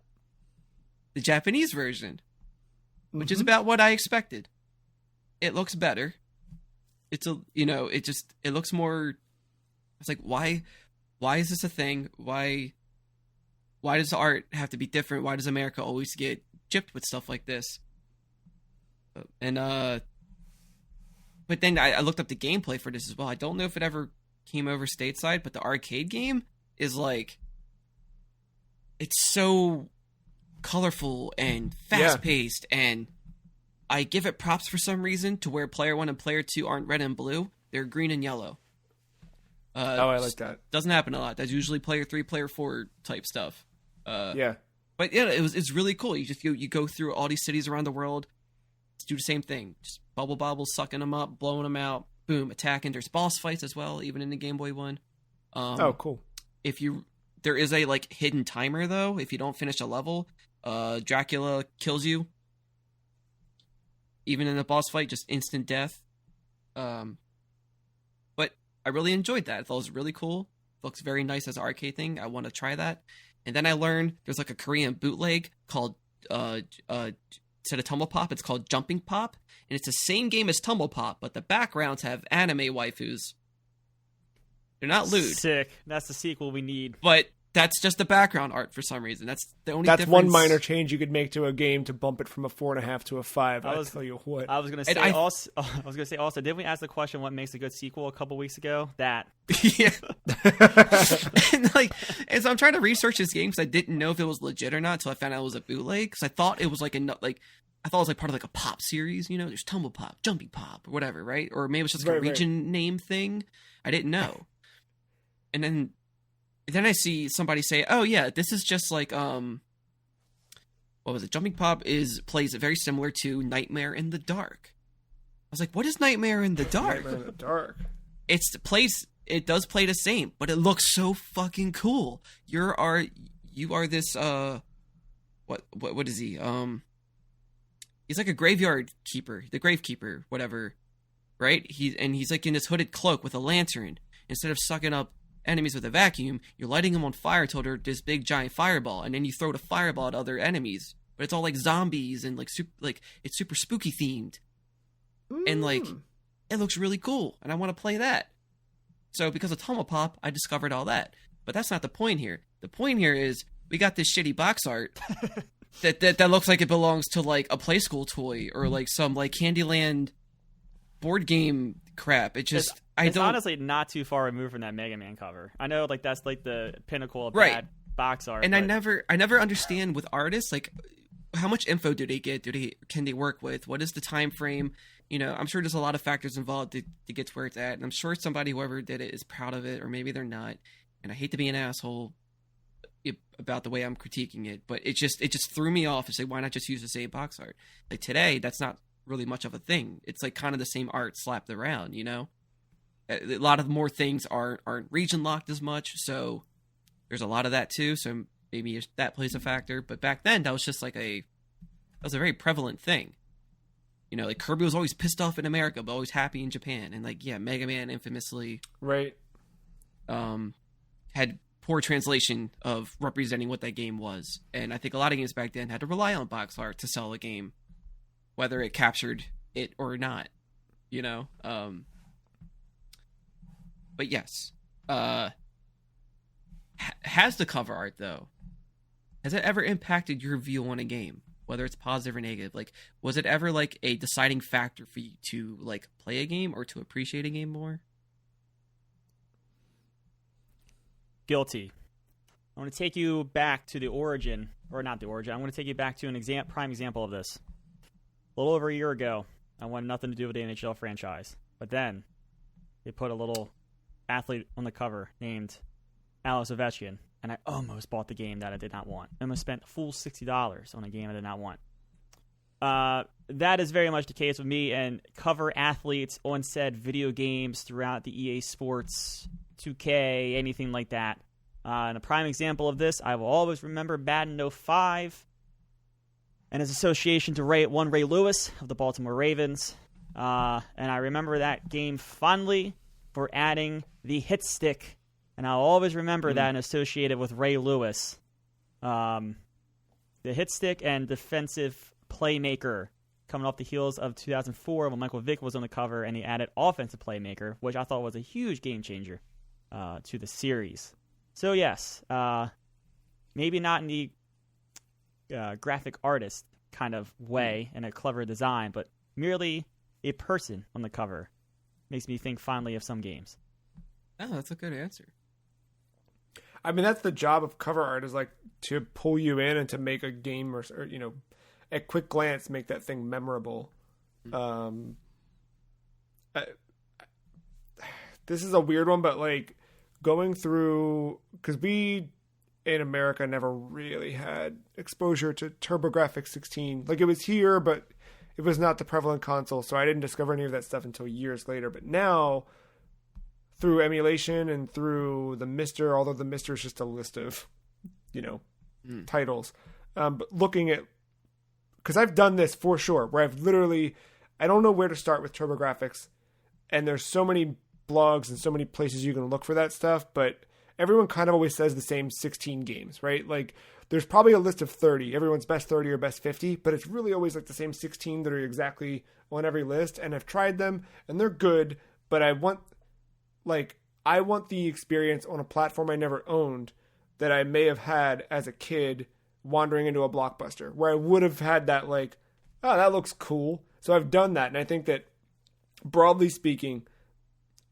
the Japanese version, which is about what I expected. It looks better. It's it looks more. It's like, why is this a thing? Why does the art have to be different? Why does America always get gypped with stuff like this? And but then I looked up the gameplay for this as well. I don't know if it ever came over stateside, but the arcade game is like, it's so colorful and fast-paced, and I give it props for some reason to where player 1 and player 2 aren't red and blue. They're green and yellow. I like that. Doesn't happen a lot. That's usually player 3, player 4 type stuff. But yeah, it's really cool. You go through all these cities around the world, do the same thing. Just bubble bobbles, sucking them up, blowing them out, boom, attacking. There's boss fights as well, even in the Game Boy one. Cool. There is a like hidden timer though. If you don't finish a level, Dracula kills you. Even in a boss fight, just instant death. But I really enjoyed that. I thought it was really cool. Looks very nice as an arcade thing. I want to try that. And then I learned there's like a Korean bootleg called instead of Tumble Pop, it's called Jumping Pop, and it's the same game as Tumble Pop, but the backgrounds have anime waifus. They're not lewd. Sick. That's the sequel we need. But that's just the background art for some reason. That's the only That's difference. one minor change you could make to a game to bump it from a 4.5 to a 5. I'll tell you what. I was gonna say also. Didn't we ask the question what makes a good sequel a couple weeks ago? That. Yeah. and so I'm trying to research this game because I didn't know if it was legit or not until I found out it was a bootleg. Because I thought it was part of like a pop series. You know, there's Tumble Pop, Jumping Pop, or whatever, right? Or maybe it's just like a region name thing. I didn't know. And then I see somebody say, "Oh yeah, this is just like what was it? Jumping Pop plays very similar to Nightmare in the Dark." I was like, "What is Nightmare in the Dark?" Nightmare in the Dark. It does play the same, but it looks so fucking cool. You are this what is he? He's like a graveyard keeper, the gravekeeper, whatever, right? He's like in this hooded cloak with a lantern. Instead of sucking up enemies with a vacuum, you're lighting them on fire until they're this big giant fireball, and then you throw the fireball at other enemies. But it's all like zombies and it's super spooky themed, and like it looks really cool, and I want to play that. So because of Tumble Pop, I discovered all that. But that's not the point here. The point here is we got this shitty box art that looks like it belongs to like a Play School toy or like some like Candyland board game crap. It's honestly not too far removed from that Mega Man cover. I know like that's like the pinnacle of right. bad box art. And I never understand with artists, like how much info do they get? Can they work with? What is the time frame? You know, I'm sure there's a lot of factors involved to get to where it's at. And I'm sure whoever did it is proud of it, or maybe they're not. And I hate to be an asshole about the way I'm critiquing it, but it just threw me off to say, why not just use the same box art? Like today, that's not really much of a thing. It's like kind of the same art slapped around, you know? A lot of more things aren't region locked as much, so there's a lot of that too, so maybe that plays a factor. But back then, that was just like a very prevalent thing. You know, like Kirby was always pissed off in America, but always happy in Japan. And like, yeah, Mega Man infamously had poor translation of representing what that game was. And I think a lot of games back then had to rely on box art to sell a game, whether it captured it or not, you know? But yes, has the cover art though, has it ever impacted your view on a game, whether it's positive or negative? Like, was it ever like a deciding factor for you to like play a game or to appreciate a game more? Guilty. I want to take you back to the origin, or not the origin. I want to take you back to an prime example of this. A little over a year ago, I wanted nothing to do with the NHL franchise, but then they put a little athlete on the cover named Alex Ovechkin, and I almost bought the game that I did not want. I almost spent a full $60 on a game I did not want. That is very much the case with me and cover athletes on said video games throughout the EA Sports, 2K, anything like that. And a prime example of this, I will always remember Madden 05 and his association to Ray Lewis of the Baltimore Ravens. And I remember that game fondly for adding the hit stick, and I'll always remember that and associate it with Ray Lewis. the hit stick and defensive playmaker, coming off the heels of 2004 when Michael Vick was on the cover and he added offensive playmaker, which I thought was a huge game changer to the series. So yes, maybe not in the graphic artist kind of way and a clever design, but merely a person on the cover makes me think fondly of some games. Oh, that's a good answer. I mean, that's the job of cover art, is like to pull you in and to make a game or at quick glance make that thing memorable. This is a weird one, but like going through, because we in America never really had exposure to TurboGrafx 16. Like, it was here, but it was not the prevalent console, so I didn't discover any of that stuff until years later. But now, through emulation and through the Mister, although the Mister is just a list of, titles, but looking at, because I've done this for sure, where I've literally, I don't know where to start with TurboGrafx, and there's so many blogs and so many places you can look for that stuff, but everyone kind of always says the same 16 games, right? Like, there's probably a list of 30, everyone's best 30 or best 50, but it's really always like the same 16 that are exactly on every list, and I've tried them, and they're good, but I want the experience on a platform I never owned that I may have had as a kid wandering into a Blockbuster, where I would have had that like, oh, that looks cool. So I've done that, and I think that, broadly speaking,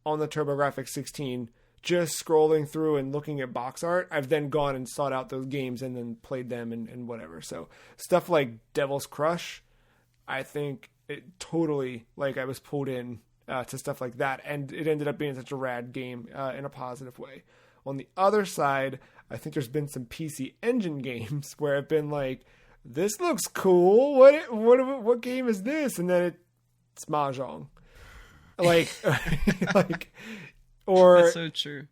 on the TurboGrafx 16, just scrolling through and looking at box art, I've then gone and sought out those games and then played them and whatever. So stuff like Devil's Crush, I think it totally, like, I was pulled in to stuff like that, and it ended up being such a rad game in a positive way. On the other side, I think there's been some PC Engine games where I've been like, this looks cool. What game is this? And then it's Mahjong. Like, or that's so true.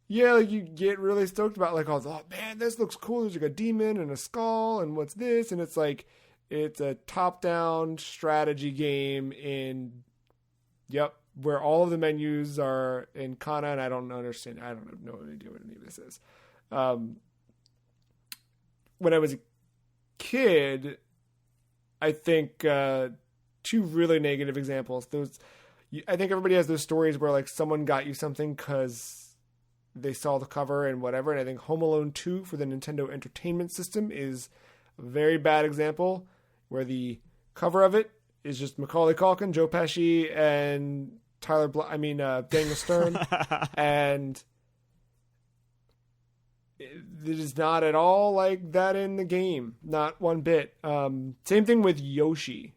Yeah, like you get really stoked about like, oh man, this looks cool. There's like a demon and a skull, and what's this? And it's like, it's a top-down strategy game where all of the menus are in kana, and I don't understand. I don't know what idea what any of this is. When I was a kid, I think two really negative examples. I think everybody has those stories where like someone got you something because they saw the cover and whatever. And I think Home Alone 2 for the Nintendo Entertainment System is a very bad example, where the cover of it is just Macaulay Culkin, Joe Pesci, and Daniel Stern, and it is not at all like that in the game, not one bit. Same thing with Yoshi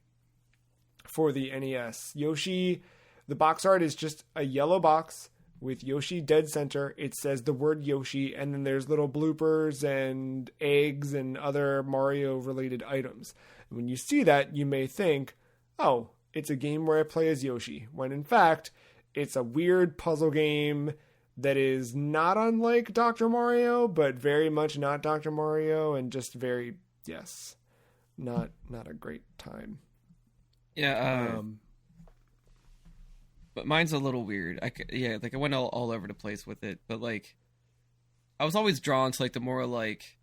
for the NES. Yoshi, the box art is just a yellow box with Yoshi dead center. It says the word Yoshi, and then there's little bloopers and eggs and other Mario related items. And when you see that, you may think, oh, it's a game where I play as Yoshi, when in fact, it's a weird puzzle game that is not unlike Dr. Mario, but very much not Dr. Mario, and just very, not a great time. Yeah, but mine's a little weird. I went all over the place with it, but like, I was always drawn to like the more like,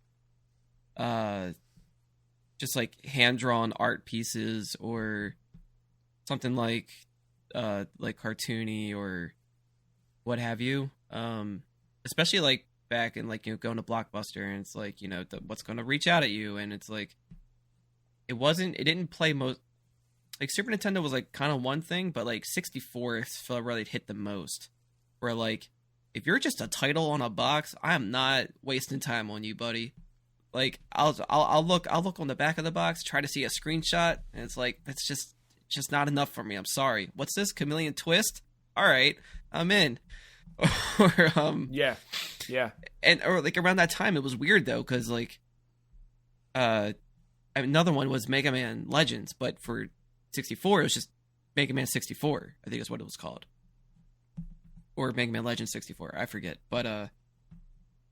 just like hand-drawn art pieces or something like cartoony or what have you. Especially like back in like, going to Blockbuster, and it's like, what's going to reach out at you. And it's like, it didn't play most, like Super Nintendo was like kind of one thing, but like 64 felt really hit the most, where like, if you're just a title on a box, I am not wasting time on you, buddy. Like I'll look on the back of the box, try to see a screenshot, and it's like, that's just not enough for me. I'm sorry. What's this? Chameleon Twist? All right, I'm in. Or yeah, and or like around that time, it was weird though, because like another one was Mega Man Legends, but for 64, it was just Mega Man 64. I think is what it was called, or Mega Man Legends 64. I forget, but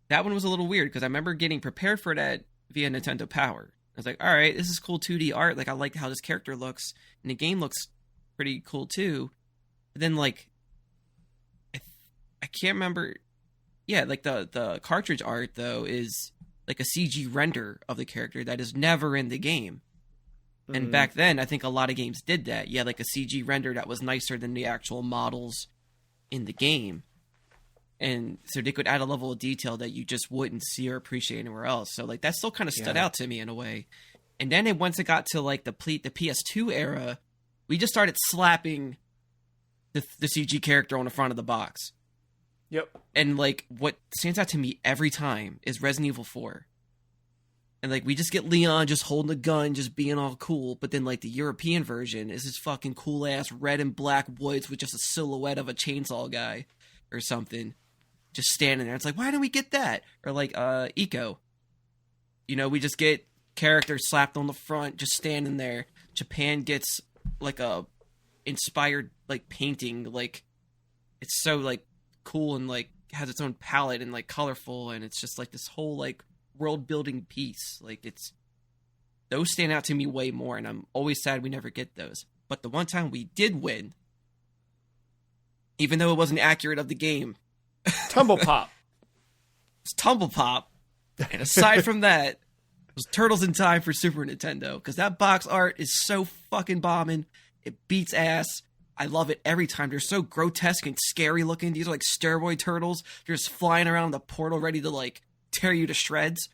that one was a little weird because I remember getting prepared for that via Nintendo Power. I was like, all right, this is cool 2D art. Like, I like how this character looks, and the game looks pretty cool too. But then, like, I can't remember. Yeah, like the cartridge art though is like a CG render of the character that is never in the game. And back then, I think a lot of games did that. You had like a CG render that was nicer than the actual models in the game. And so they could add a level of detail that you just wouldn't see or appreciate anywhere else. So like that still kind of stood out to me in a way. And then once it got to like the PS2 era, we just started slapping the CG character on the front of the box. Yep. And like what stands out to me every time is Resident Evil 4. And like we just get Leon just holding a gun, just being all cool, but then like the European version is this fucking cool ass red and black woods with just a silhouette of a chainsaw guy or something, just standing there. It's like, why didn't we get that? Or like Eco, you know, we just get characters slapped on the front, just standing there. Japan gets like a inspired like painting, like it's so like cool and like has its own palette and like colorful, and it's just like this whole like world building piece. Like it's, those stand out to me way more, and I'm always sad we never get those. But the one time we did win, even though it wasn't accurate of the game, Tumble Pop. It's Tumble Pop. And aside from that, it was Turtles in Time for Super Nintendo, because that box art is so fucking bombing. It beats ass. I love it every time. They're so grotesque and scary looking. These are like steroid turtles. They're just flying around the portal ready to like tear you to shreds.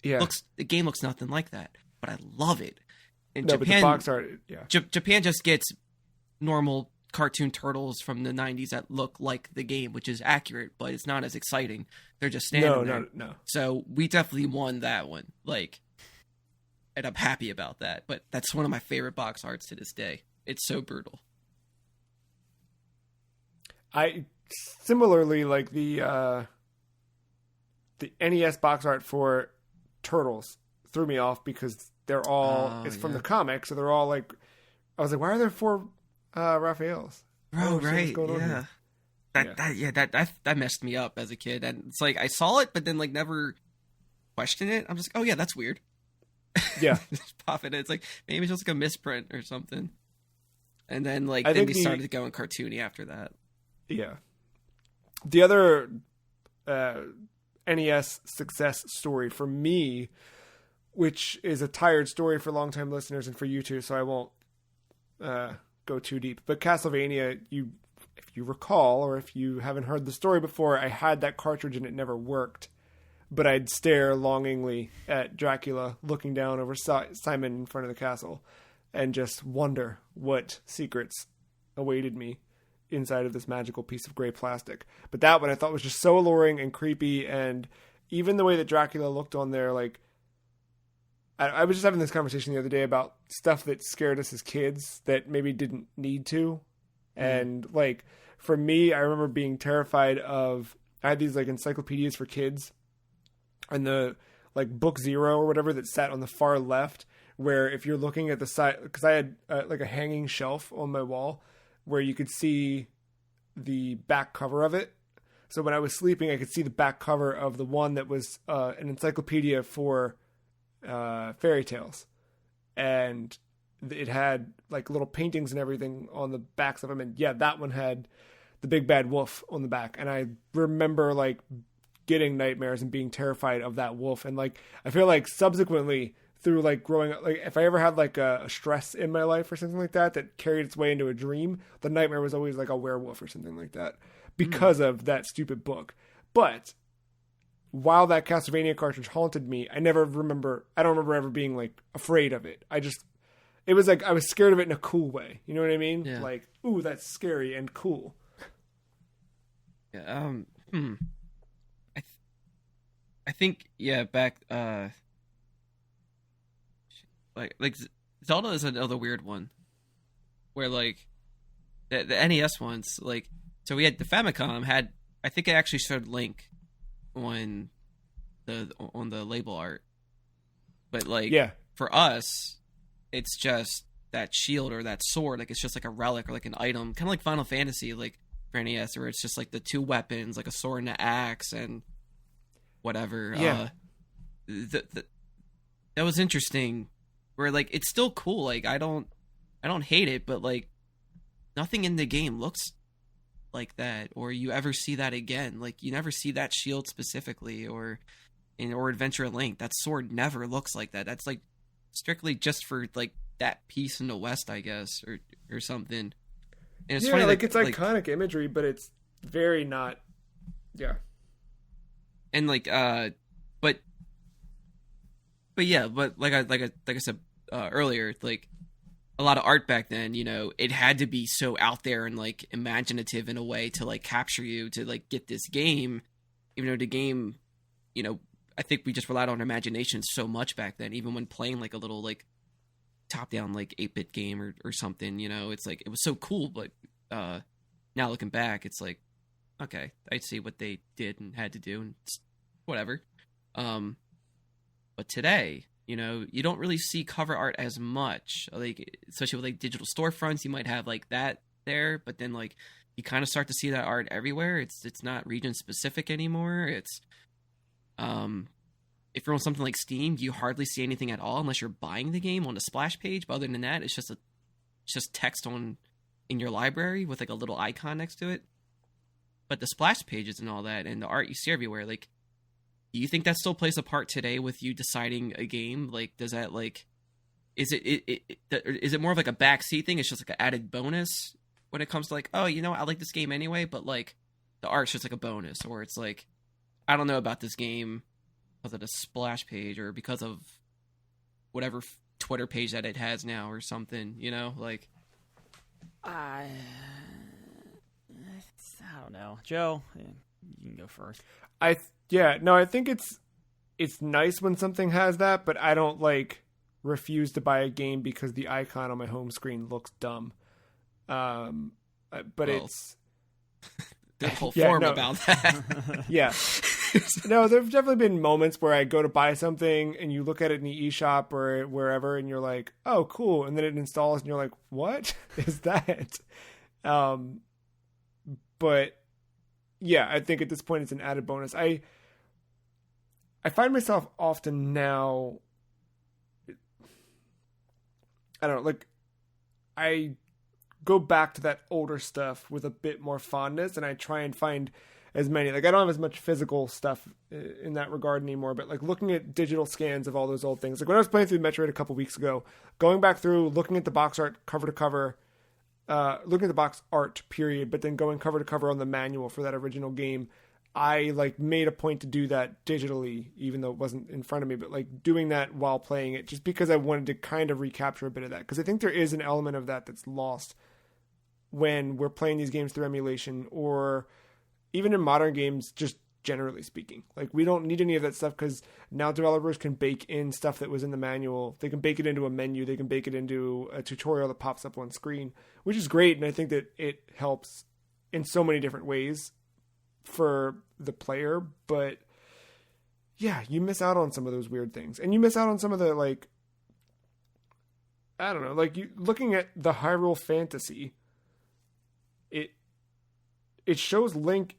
Yeah. The game looks nothing like that, but I love it. And No, Japan, but the box art, yeah. Japan just gets normal cartoon turtles from the 90s that look like the game, which is accurate, but it's not as exciting. They're just standing there. No. So we definitely won that one. Like, and I'm happy about that. But that's one of my favorite box arts to this day. It's so brutal. I similarly like the NES box art for Turtles threw me off because they're all it's from the comic, so they're all like, I was like, why are there 4 Raphaels? Oh, right, yeah. That messed me up as a kid, and it's like I saw it, but then like never questioned it. I'm just like, oh yeah, that's weird. Yeah, just pop it in. It's like maybe it's just like a misprint or something. And then like then we started going cartoony after that. Yeah, the other NES success story for me, which is a tired story for longtime listeners and for you too, so I won't go too deep. But Castlevania, if you recall, or if you haven't heard the story before, I had that cartridge and it never worked. But I'd stare longingly at Dracula looking down over Simon in front of the castle and just wonder what secrets awaited me inside of this magical piece of gray plastic. But that one I thought was just so alluring and creepy, and even the way that Dracula looked on there, like I was just having this conversation the other day about stuff that scared us as kids that maybe didn't need to. And like for me, I remember being terrified of, I had these like encyclopedias for kids, and the like book 0 or whatever that sat on the far left, where if you're looking at the side, because I had like a hanging shelf on my wall where you could see the back cover of it. So when I was sleeping, I could see the back cover of the one that was an encyclopedia for fairy tales, and it had like little paintings and everything on the backs of them. And yeah, that one had the big bad wolf on the back. And I remember like getting nightmares and being terrified of that wolf. And like, I feel like subsequently through like growing up, like if I ever had like a stress in my life or something like that carried its way into a dream, the nightmare was always like a werewolf or something like that because of that stupid book. But while that Castlevania cartridge haunted me, I don't remember ever being like afraid of it. It was like I was scared of it in a cool way. You know what I mean? Yeah. Like, ooh, that's scary and cool. Yeah. I think back like Zelda is another weird one where like the NES ones, like, so we had the Famicom had, I think it actually showed Link on the label art, but like for us it's just that shield or that sword, like it's just like a relic or like an item, kind of like Final Fantasy, like for NES, where it's just like the 2 weapons, like a sword and an axe and whatever. That was interesting, where like it's still cool, like I don't hate it, but like nothing in the game looks like that, or you ever see that again. Like you never see that shield specifically, or or Adventure Link. That sword never looks like that. That's like strictly just for like that piece in the West, I guess, or something. And it's funny, like it's iconic imagery, but it's very not. Yeah. And like, but like I said earlier, like a lot of art back then, it had to be so out there and like imaginative in a way to like capture you to like get this game, even though the game, I think we just relied on imagination so much back then, even when playing like a little like top down like 8-bit game or something, it's like it was so cool, but now looking back, it's like, okay, I see what they did and had to do and whatever. But today, you don't really see cover art as much, like especially with like digital storefronts. You might have like that there, but then like you kind of start to see that art everywhere. It's not region specific anymore. It's if you're on something like Steam, you hardly see anything at all unless you're buying the game on the splash page. But other than that, it's just text in your library with like a little icon next to it. But the splash pages and all that and the art you see everywhere, like, do you think that still plays a part today with you deciding a game? Like, does that like, is it more of like a backseat thing? It's just like an added bonus when it comes to like, oh, I like this game anyway, but like the art's just like a bonus, or it's like, I don't know about this game because of the splash page or because of whatever Twitter page that it has now or something, like. I don't know, Joe. You can go first. I think it's nice when something has that, but I don't like refuse to buy a game because the icon on my home screen looks dumb. It's the whole form about that. Yeah. No, there've definitely been moments where I go to buy something and you look at it in the eShop or wherever and you're like, oh, cool. And then it installs and you're like, what is that? But yeah, I think at this point it's an added bonus. I find myself often now, I don't know, like I go back to that older stuff with a bit more fondness and I try and find as many, like I don't have as much physical stuff in that regard anymore, but like looking at digital scans of all those old things, like when I was playing through Metroid a couple weeks ago, going back through, looking at the box art cover to cover, looking at the box art period, but then going cover to cover on the manual for that original game, I like made a point to do that digitally, even though it wasn't in front of me, but like doing that while playing it, just because I wanted to kind of recapture a bit of that. Because I think there is an element of that that's lost when we're playing these games through emulation, or even in modern games, just generally speaking. Like we don't need any of that stuff because now developers can bake in stuff that was in the manual. They can bake it into a menu. They can bake it into a tutorial that pops up on screen, which is great. And I think that it helps in so many different ways for the player. But yeah, you miss out on some of those weird things. And you miss out on some of the, like, I don't know, like you looking at the Hyrule Fantasy, it shows Link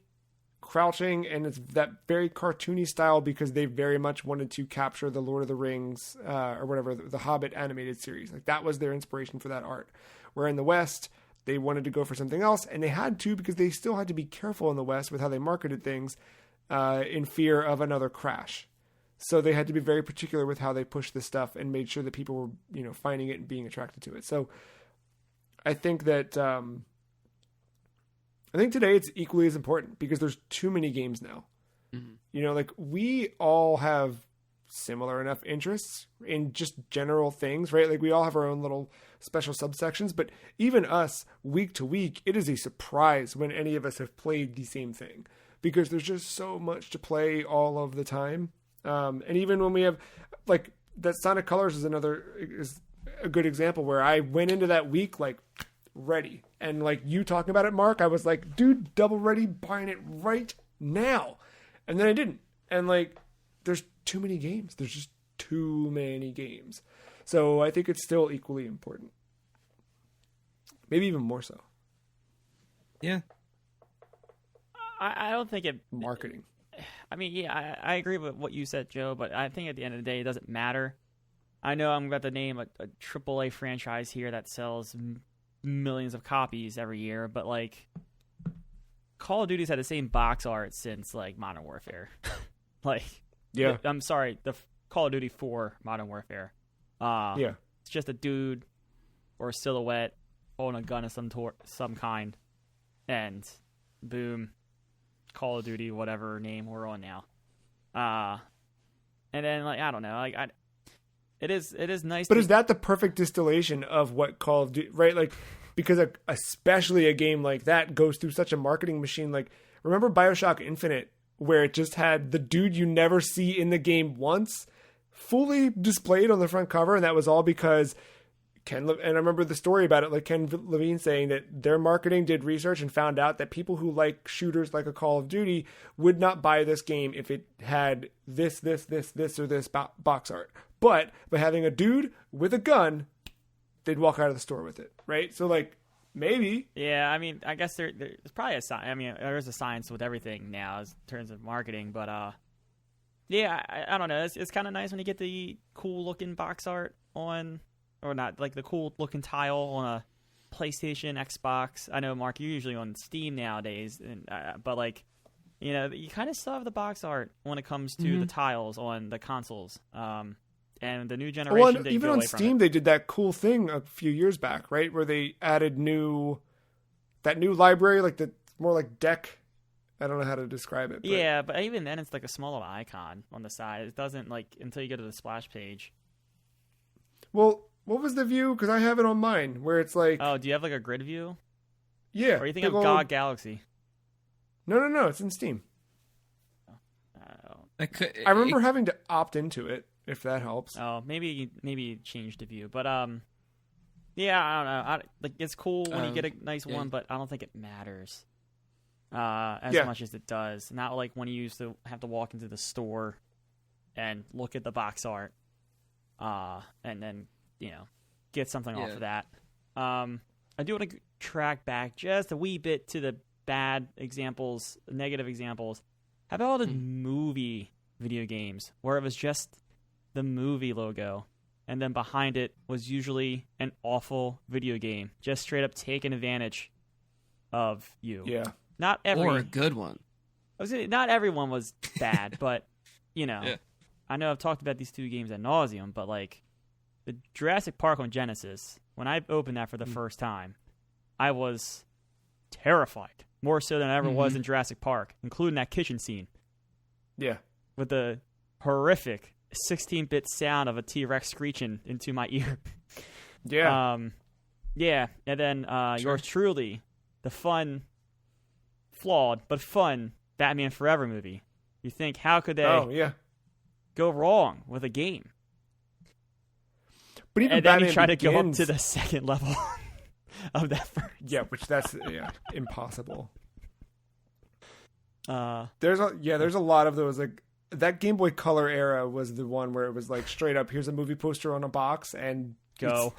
crouching and it's that very cartoony style because they very much wanted to capture the Lord of the Rings or whatever, the Hobbit animated series. Like that was their inspiration for that art. Where in the West, they wanted to go for something else, and they had to because they still had to be careful in the West with how they marketed things in fear of another crash. So they had to be very particular with how they pushed this stuff and made sure that people were, finding it and being attracted to it. So I think that I think today it's equally as important because there's too many games now. Mm-hmm. Like we all have similar enough interests in just general things, right? Like we all have our own little special subsections, but even us week to week, it is a surprise when any of us have played the same thing because there's just so much to play all of the time. And even when we have like that Sonic Colors is a good example where I went into that week, like ready. And like you talking about it, Mark, I was like, dude, double ready, buying it right now. And then I didn't. And like, there's too many games. There's just too many games. So I think it's still equally important. Maybe even more so. Yeah. I don't think it... Marketing. I mean, yeah, I agree with what you said, Joe, but I think at the end of the day, it doesn't matter. I know I'm about to name a AAA franchise here that sells millions of copies every year, but like Call of Duty's had the same box art since like Modern Warfare. Like Yeah. I'm sorry, the Call of Duty 4 Modern Warfare. Yeah. It's just a dude or a silhouette holding a gun of some kind, and boom, Call of Duty, whatever name we're on now. And then like I don't know, like it is nice. But is that the perfect distillation of what Call of Duty, right? Like, because especially a game like that goes through such a marketing machine. Like, remember BioShock Infinite, where it just had the dude you never see in the game once fully displayed on the front cover, and that was all because and I remember the story about it, like Ken Levine saying that their marketing did research and found out that people who like shooters like a Call of Duty would not buy this game if it had this, or this box art. But by having a dude with a gun, they'd walk out of the store with it, right? So, like, maybe. Yeah, I mean, I guess there's probably a science. I mean, there's a science with everything now in terms of marketing, but yeah, I don't know. It's kind of nice when you get the cool looking box art on. Or not, like the cool looking tile on a PlayStation, Xbox. I know, Mark, you're usually on Steam nowadays, but like, you know, you kind of still have the box art when it comes to the tiles on the consoles. And the new generation, well, even on Steam, they did that cool thing a few years back, right, where they added that new library, like the more like deck. I don't know how to describe it. But... Yeah, but even then, it's like a small little icon on the side. It doesn't like until you go to the splash page. Well. What was the view? Because I have it on mine, where it's like... Oh, do you have like a grid view? Yeah. Or you think of GOG Galaxy? No, it's in Steam. I remember having to opt into it, if that helps. Oh, maybe change the view. But, yeah, I don't know. Like, it's cool when you get a nice one, but I don't think it matters as much as it does. Not like when you used to have to walk into the store and look at the box art and then... you know, get something off of that. I do want to track back just a wee bit to the bad examples, negative examples. How about all the movie video games where it was just the movie logo and then behind it was usually an awful video game, just straight up taking advantage of you. Yeah. Or a good one. Not everyone was bad, but, you know, I know I've talked about these two games ad nauseum, but like, the Jurassic Park on Genesis, when I opened that for the first time, I was terrified. More so than I ever was in Jurassic Park, including that kitchen scene. Yeah. With the horrific 16-bit sound of a T-Rex screeching into my ear. Yeah. Yeah, and then yours truly, the fun, flawed, but fun Batman Forever movie. You think, how could they go wrong with a game? But even and then Batman you try Begins, to go up to the second level of that first. Yeah, which that's impossible. There's a lot of those. Like that Game Boy Color era was the one where it was like straight up, here's a movie poster on a box and go.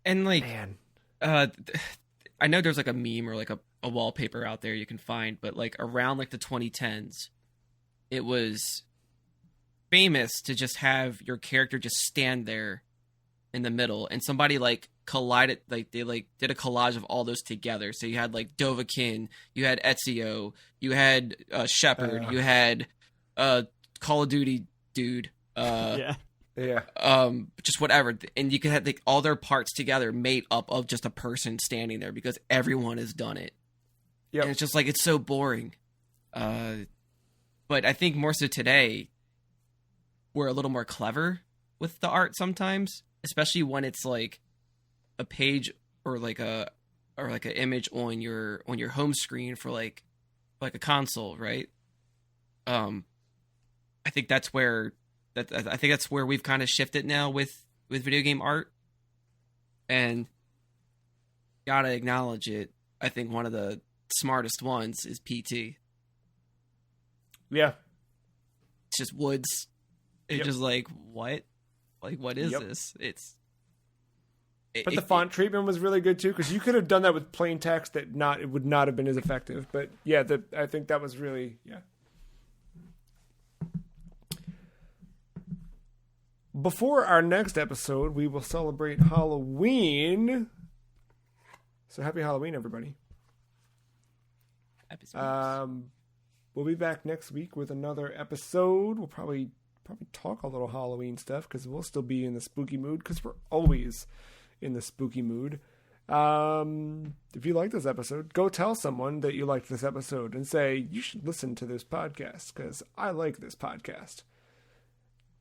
And like, man, I know there's like a meme or like a wallpaper out there you can find, but like around like the 2010s, it was famous to just have your character just stand there in the middle and somebody like collided, like they like did a collage of all those together. So you had like Dovahkiin, you had Ezio, you had Shepard, you had Call of Duty dude, just whatever, and you could have like all their parts together made up of just a person standing there because everyone has done it. Yeah, and it's just like it's so boring. But I think more so today, we're a little more clever with the art sometimes, especially when it's like a page or like an image on your home screen for like a console, right? I think that's where we've kind of shifted now with video game art, and gotta acknowledge it. I think one of the smartest ones is PT. Yeah, it's just woods. It's just like what? Like what is this? But the font treatment was really good too, because you could have done that with plain text it would not have been as effective. But yeah, I think that was really Before our next episode, we will celebrate Halloween. So happy Halloween, everybody. Happy we'll be back next week with another episode. We'll probably talk a little Halloween stuff because we'll still be in the spooky mood because we're always in the spooky mood. If you like this episode, go tell someone that you liked this episode and say, you should listen to this podcast because I like this podcast.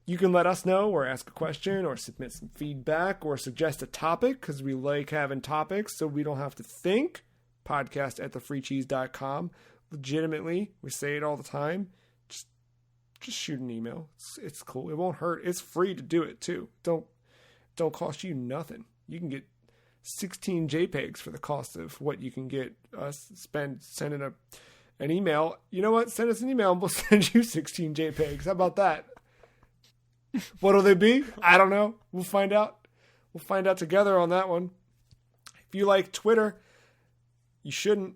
You can let us know or ask a question or submit some feedback or suggest a topic because we like having topics so we don't have to think. Podcast@thefreecheese.com. Legitimately, we say it all the time. Just shoot an email. It's cool. It won't hurt. It's free to do it too. Don't cost you nothing. You can get 16 JPEGs for the cost of what you can get us sending an email. You know what? Send us an email and we'll send you 16 JPEGs. How about that? What'll they be? I don't know. We'll find out. We'll find out together on that one. If you like Twitter, you shouldn't,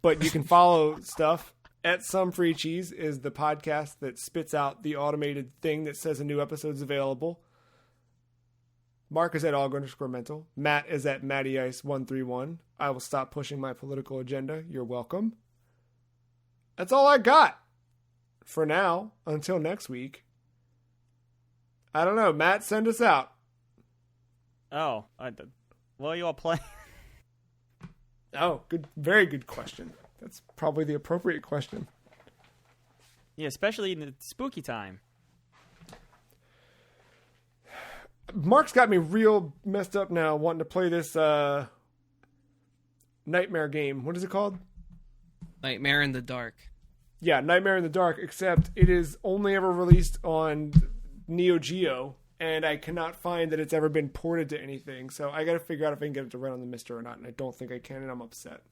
but you can follow stuff. @SomeFreeCheese is the podcast that spits out the automated thing that says a new episode's available. Mark is @Aug_mental. Matt is @MattyIce131. I will stop pushing my political agenda. You're welcome. That's all I got for now. Until next week. I don't know. Matt, send us out. Oh, what are you all playing? Oh, good. Very good question. That's probably the appropriate question. Yeah, especially in the spooky time. Mark's got me real messed up now wanting to play this nightmare game. What is it called? Nightmare in the Dark. Yeah, Nightmare in the Dark, except it is only ever released on Neo Geo, and I cannot find that it's ever been ported to anything. So I got to figure out if I can get it to run on the Mister or not, and I don't think I can, and I'm upset.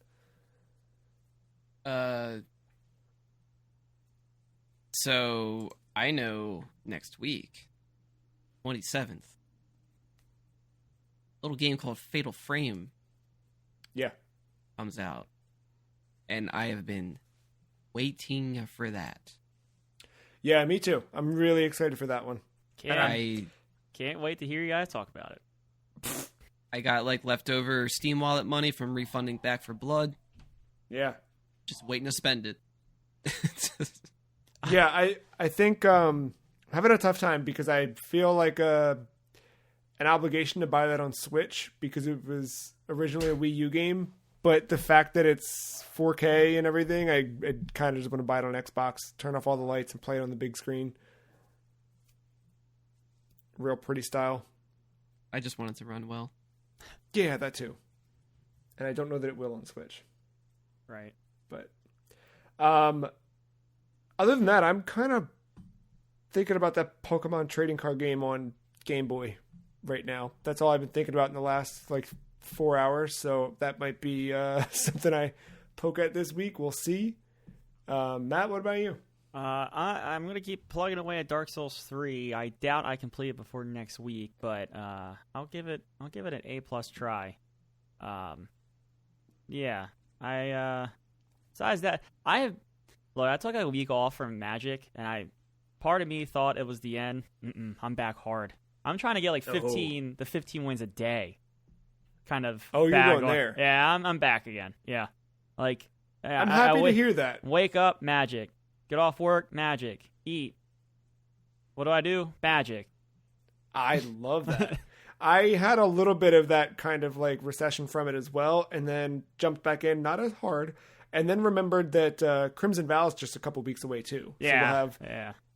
So I know next week, 27th, a little game called Fatal Frame. Yeah. Comes out. And I have been waiting for that. Yeah, me too. I'm really excited for that one. Can't wait to hear you guys talk about it. I got leftover Steam Wallet money from refunding Back for Blood. Yeah. Just waiting to spend it. Yeah, I think I'm having a tough time because I feel like an obligation to buy that on Switch because it was originally a Wii U game. But the fact that it's 4K and everything, I kind of just want to buy it on Xbox, turn off all the lights, and play it on the big screen. Real pretty style. I just want it to run well. Yeah, that too. And I don't know that it will on Switch. Right. But other than that, I'm kind of thinking about that Pokemon trading card game on Game Boy right now. That's all I've been thinking about in the last 4 hours, so that might be something I poke at this week. We'll see. Matt, what about you? I'm going to keep plugging away at Dark Souls 3. I doubt I complete it before next week, but I'll give it an A+ try. Yeah. Besides that, I took a week off from Magic, and part of me thought it was the end. I'm back hard. I'm trying to get 15 wins a day. Kind of. Oh, you're going there. Yeah, I'm back again. Yeah, I'm happy to hear that. Wake up, Magic. Get off work, Magic. Eat. What do? Magic. I love that. I had a little bit of that kind of recession from it as well, and then jumped back in, not as hard, and then remembered that Crimson Vow is just a couple weeks away too. Yeah. So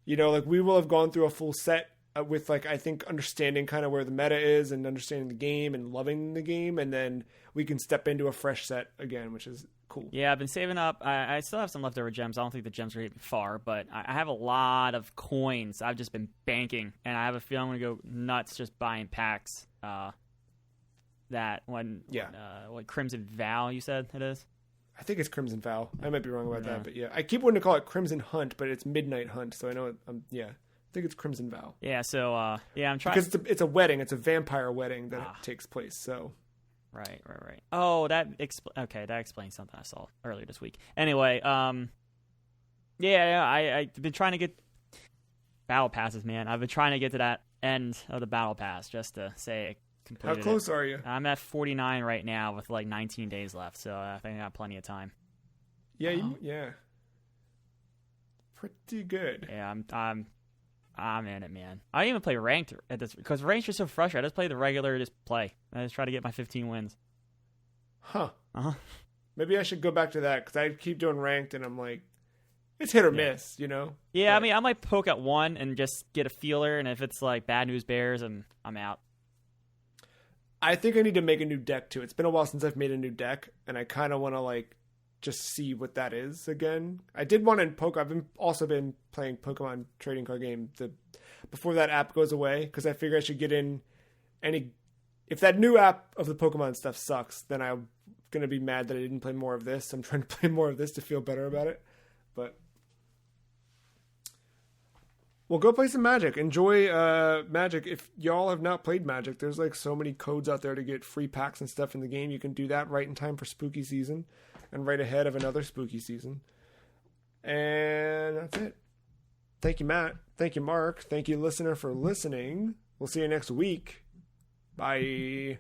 we'll have, we will have gone through a full set with I think understanding kind of where the meta is and understanding the game and loving the game, and then we can step into a fresh set again, which is cool. Yeah, I've been saving up. I still have some leftover gems. I don't think the gems are getting far, but I have a lot of coins I've just been banking, and I have a feeling I'm going to go nuts just buying packs. What Crimson Vow you said it is? I think it's Crimson Vow. I might be wrong about that, but yeah. I keep wanting to call it Crimson Hunt, but it's Midnight Hunt, so I know I think it's Crimson Vow. Yeah, so I'm trying because it's a wedding. It's a vampire wedding that takes place. So, right. Oh, that explains something I saw earlier this week. Anyway, I've been trying to get battle passes, man. I've been trying to get to that end of the battle pass just to say I completed How close are you? I'm at 49 right now with 19 days left, so I think I got plenty of time. Yeah, yeah. pretty good. Yeah, I'm in it, man. I didn't even play ranked at this because ranked is so frustrating. I just play the regular, just play. I just try to get my 15 wins. Huh. Uh-huh. Maybe I should go back to that because I keep doing ranked and I'm like, it's hit or miss, you know? Yeah, but, I mean, I might poke at one and just get a feeler, and if it's like Bad News Bears, and I'm out. I think I need to make a new deck too. It's been a while since I've made a new deck, and I kind of want to like just see what that is again. I did one in I've also been playing Pokemon trading card game before that app goes away because I figure I should get in any. If that new app of the Pokemon stuff sucks, then I'm gonna be mad that I didn't play more of this. I'm trying to play more of this to feel better about it, but. Well, go play some Magic. Enjoy Magic. If y'all have not played Magic, there's like so many codes out there to get free packs and stuff in the game. You can do that right in time for spooky season and right ahead of another spooky season. And that's it. Thank you, Matt. Thank you, Mark. Thank you, listener, for listening. We'll see you next week. Bye.